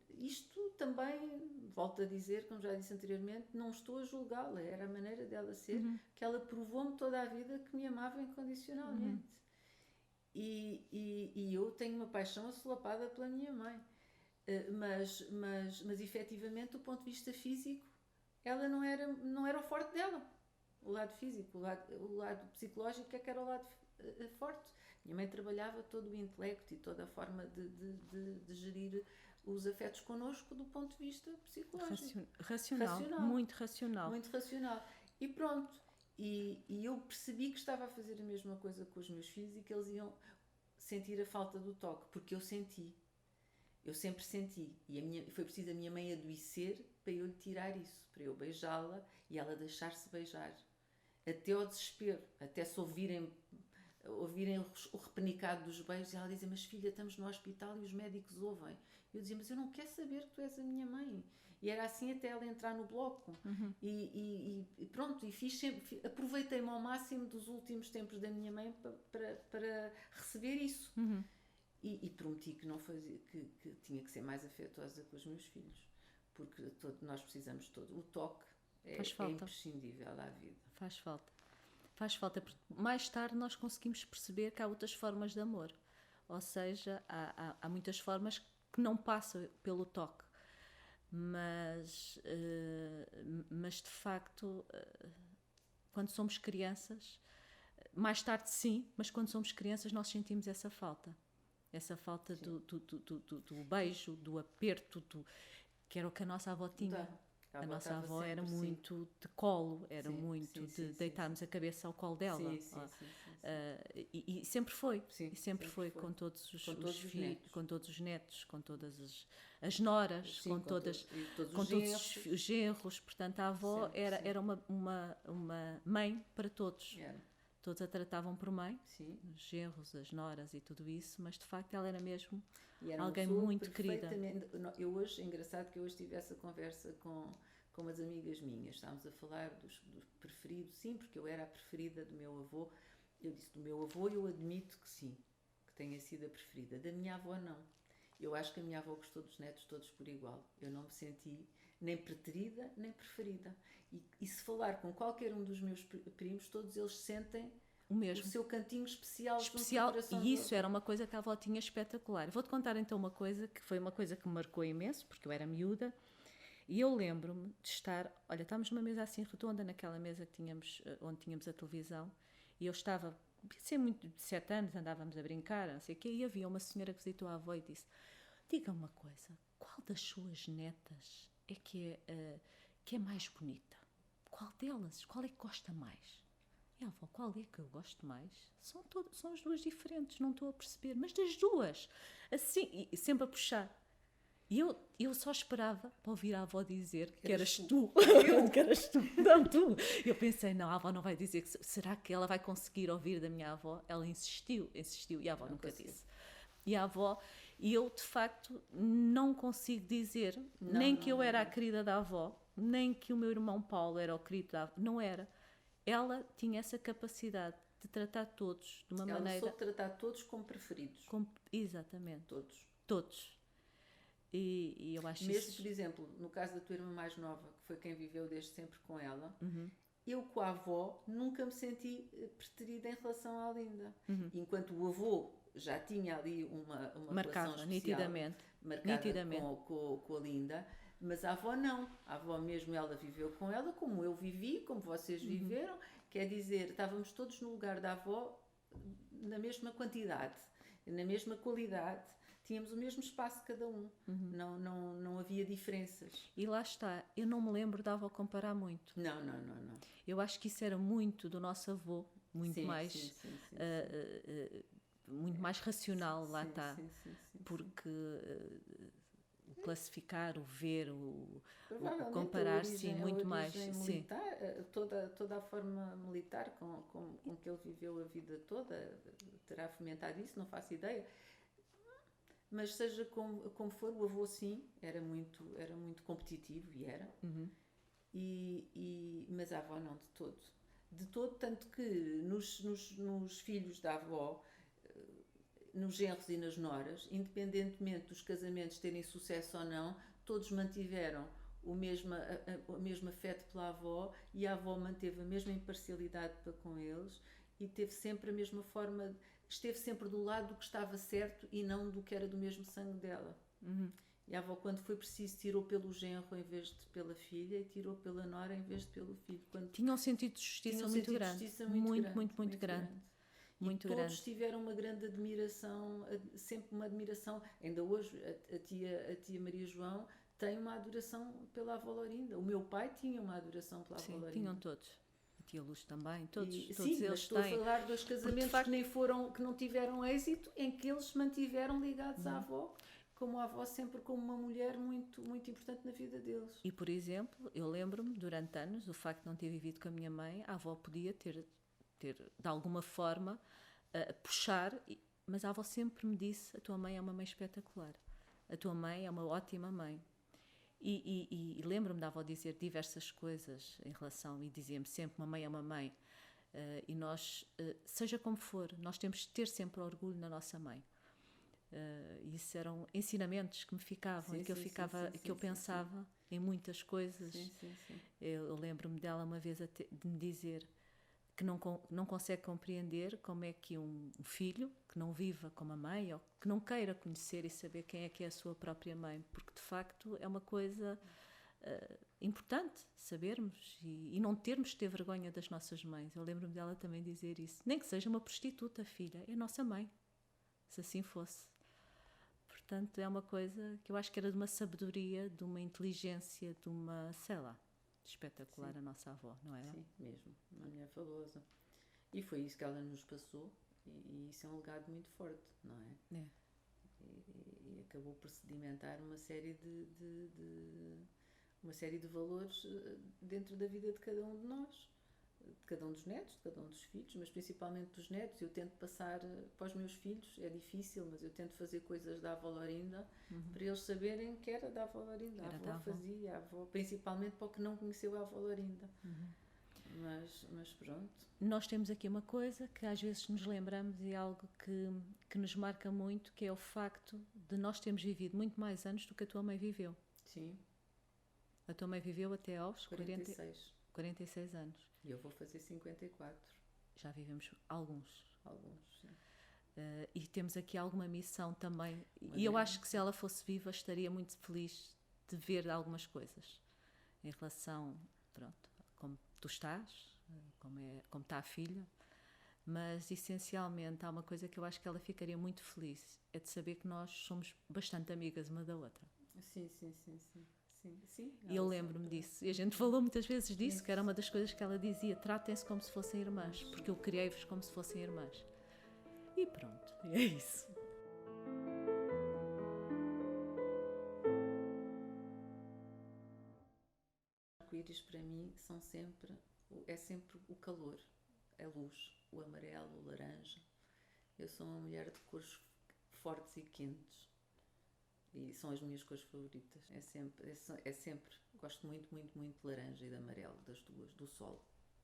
Isto também, volto a dizer, como já disse anteriormente, não estou a julgá-la, era a maneira dela ser, que ela provou-me toda a vida que me amava incondicionalmente. E eu tenho uma paixão assolapada pela minha mãe, mas efetivamente, do ponto de vista físico, ela não era o forte dela, o lado físico, o lado psicológico é que era o lado forte. Minha mãe trabalhava todo o intelecto e toda a forma de gerir os afetos connosco do ponto de vista psicológico. Racional. Muito racional. Muito racional. E pronto. E eu percebi que estava a fazer a mesma coisa com os meus filhos, e que eles iam sentir a falta do toque, porque eu senti. Eu sempre senti. E foi preciso a minha mãe adoecer para eu lhe tirar isso, para eu beijá-la e ela deixar-se beijar. Até ao desespero, até se ouvirem o repenicado dos beijos, e ela dizia: mas filha, estamos no hospital e os médicos ouvem. Eu dizia: mas eu não quero saber que tu és a minha mãe. E era assim até ela entrar no bloco. E pronto, e aproveitei-me ao máximo dos últimos tempos da minha mãe para receber isso. E prometi que não fazia, que tinha que ser mais afetuosa com os meus filhos, porque nós precisamos o toque é imprescindível à vida. Faz falta, porque mais tarde nós conseguimos perceber que há outras formas de amor, ou seja, há muitas formas que não passam pelo toque, mas de facto, quando somos crianças, mais tarde sim, mas quando somos crianças nós sentimos essa falta do beijo, do aperto, que era o que a nossa avó tinha. A nossa estava avó era sempre, sim. muito de colo, era Sim, muito sim, sim, de sim, deitarmos a cabeça ao colo dela. Sim, sim, sim, sim, sim. E sempre foi, Sim, e sempre foi foi. com todos Com todos os filhos, netos. com todos os netos, com todas as noras, Sim, com todas, e todos com os todos genros. os genros. Portanto, a avó Sempre, era, sim. era uma mãe para todos. Era, Todos a tratavam por mãe, sim. os genros, as noras e tudo isso, mas de facto ela era mesmo E era uma alguém pessoa muito querida. perfeitamente. Eu hoje, engraçado que eu hoje tive essa conversa com umas amigas minhas. Estávamos a falar dos preferidos, sim, porque eu era a preferida do meu avô. Eu disse do meu avô, eu admito que sim, que tenha sido a preferida. Da minha avó, não. Eu acho que a minha avó gostou dos netos todos por igual. Eu não me senti nem preterida, nem preferida. E se falar com qualquer um dos meus primos, todos eles sentem O mesmo. o seu cantinho especial, Especial, junto ao coração e isso do avô. era uma coisa que a avó tinha espetacular. Vou-te contar então uma coisa que foi uma coisa que me marcou imenso, porque eu era miúda, e eu lembro-me de estar, olha, estávamos numa mesa assim redonda, naquela mesa que tínhamos, onde tínhamos a televisão, e eu estava, ser muito de 7 anos, andávamos a brincar, não sei o quê, e havia uma senhora que visitou a avó e disse: diga-me uma coisa, qual das suas netas é que é mais bonita? Qual delas? Qual é que gosta mais? E a avó, qual é que eu gosto mais? São as duas diferentes, não estou a perceber. Mas das duas, assim, e sempre a puxar. E eu só esperava para ouvir a avó dizer que eras tu. Que eras tu. Não, tu. Eu pensei, não, a avó não vai dizer. Será que ela vai conseguir ouvir da minha avó? Ela insistiu, e a avó nunca disse. E a avó, e eu de facto não consigo dizer, nem que eu era a querida da avó, nem que o meu irmão Paulo era o querido da avó. Não era. Ela tinha essa capacidade de tratar todos de uma maneira... Ela soube tratar todos como preferidos. Exatamente. Todos. E eu acho mesmo, isso... por exemplo, no caso da tua irmã mais nova, que foi quem viveu desde sempre com ela, eu com a avó nunca me senti preterida em relação à Linda. Enquanto o avô já tinha ali uma marcada, relação especial, nitidamente. Com a Linda, mas a avó não. A avó mesmo, ela viveu com ela como eu vivi, como vocês viveram. Quer dizer, estávamos todos no lugar da avó na mesma quantidade, na mesma qualidade. Tínhamos o mesmo espaço cada um. Não havia diferenças. E lá está. Eu não me lembro da avó comparar muito. Não. Eu acho que isso era muito do nosso avô. Muito mais... Sim. muito mais racional, lá está. Sim. Porque... o classificar, o ver, o comparar, sim, muito mais. Militar, toda a forma militar com que ele viveu a vida toda terá fomentado isso, não faço ideia. Mas seja como for, o avô sim era muito competitivo e era. Mas a avó não, de todo, tanto que nos filhos da avó, nos genros e nas noras, independentemente dos casamentos terem sucesso ou não, todos mantiveram o mesmo afeto pela avó, e a avó manteve a mesma imparcialidade para com eles e teve sempre a mesma forma, esteve sempre do lado do que estava certo e não do que era do mesmo sangue dela. E a avó, quando foi preciso, tirou pelo genro em vez de pela filha, e tirou pela nora em vez de pelo filho. Tinha um sentido de justiça muito grande. Muito grande. Muito todos grande. tiveram uma grande admiração, sempre uma admiração. Ainda hoje a tia Maria João tem uma adoração pela avó Lorinda. O meu pai tinha uma adoração pela avó Lorinda. Tinham todos. A tia Luz também, todos sim, eles mas estou a falar dos casamentos que não tiveram êxito, em que eles se mantiveram ligados à avó, como a avó sempre como uma mulher muito, muito importante na vida deles. E, por exemplo, eu lembro-me, durante anos, o facto de não ter vivido com a minha mãe, a avó podia ter de alguma forma puxar, mas a avó sempre me disse: a tua mãe é uma mãe espetacular, a tua mãe é uma ótima mãe. E lembro-me da avó dizer diversas coisas em relação, e dizia-me sempre: mamãe é uma mãe, e nós, seja como for, nós temos de ter sempre orgulho na nossa mãe. Isso eram ensinamentos que me ficavam, eu pensava em muitas coisas. Eu lembro-me dela uma vez de me dizer que não consegue compreender como é que um filho que não viva com a mãe, ou que não queira conhecer e saber quem é que é a sua própria mãe, porque de facto é uma coisa importante sabermos e não termos de ter vergonha das nossas mães. Eu lembro-me dela também dizer isso. Nem que seja uma prostituta, filha, é a nossa mãe, se assim fosse. portanto é uma coisa que eu acho que era de uma sabedoria, de uma inteligência, de uma, sei lá, espetacular. Sim. A nossa avó, não era? Sim, mesmo. Uma mulher fabulosa. E foi isso que ela nos passou, e isso é um legado muito forte, não é? É. E acabou por sedimentar uma série de valores dentro da vida de cada um de nós, de cada um dos netos, de cada um dos filhos, mas principalmente dos netos. Eu tento passar para os meus filhos, é difícil, mas eu tento fazer coisas da avó Lorinda para eles saberem que era da avó Lorinda. Era A da avó avó. fazia, a avó, principalmente para o que não conheceu a avó Lorinda. Mas pronto. Nós temos aqui uma coisa que às vezes nos lembramos e é algo que nos marca muito, que é o facto de nós termos vivido muito mais anos do que a tua mãe viveu. Sim, A tua mãe viveu até aos 46. 46 anos. E eu vou fazer 54. Já vivemos alguns. Alguns, sim. E temos aqui alguma missão também. Mas E eu é- acho que se ela fosse viva estaria muito feliz de ver algumas coisas em relação, pronto, como tu estás, como está a filha. Mas essencialmente há uma coisa que eu acho que ela ficaria muito feliz, é de saber que nós somos bastante amigas uma da outra. Sim, sim, sim, sim. Sim, sim. E eu lembro-me disso. E a gente falou muitas vezes disso, que era uma das coisas que ela dizia: tratem-se como se fossem irmãs, porque eu criei-vos como se fossem irmãs. E pronto, é isso. Arco-íris para mim é sempre o calor, a luz, o amarelo, o laranja. Eu sou uma mulher de cores fortes e quentes. E são as minhas cores favoritas. É sempre, gosto muito, muito, muito de laranja e de amarelo, das duas, do sol.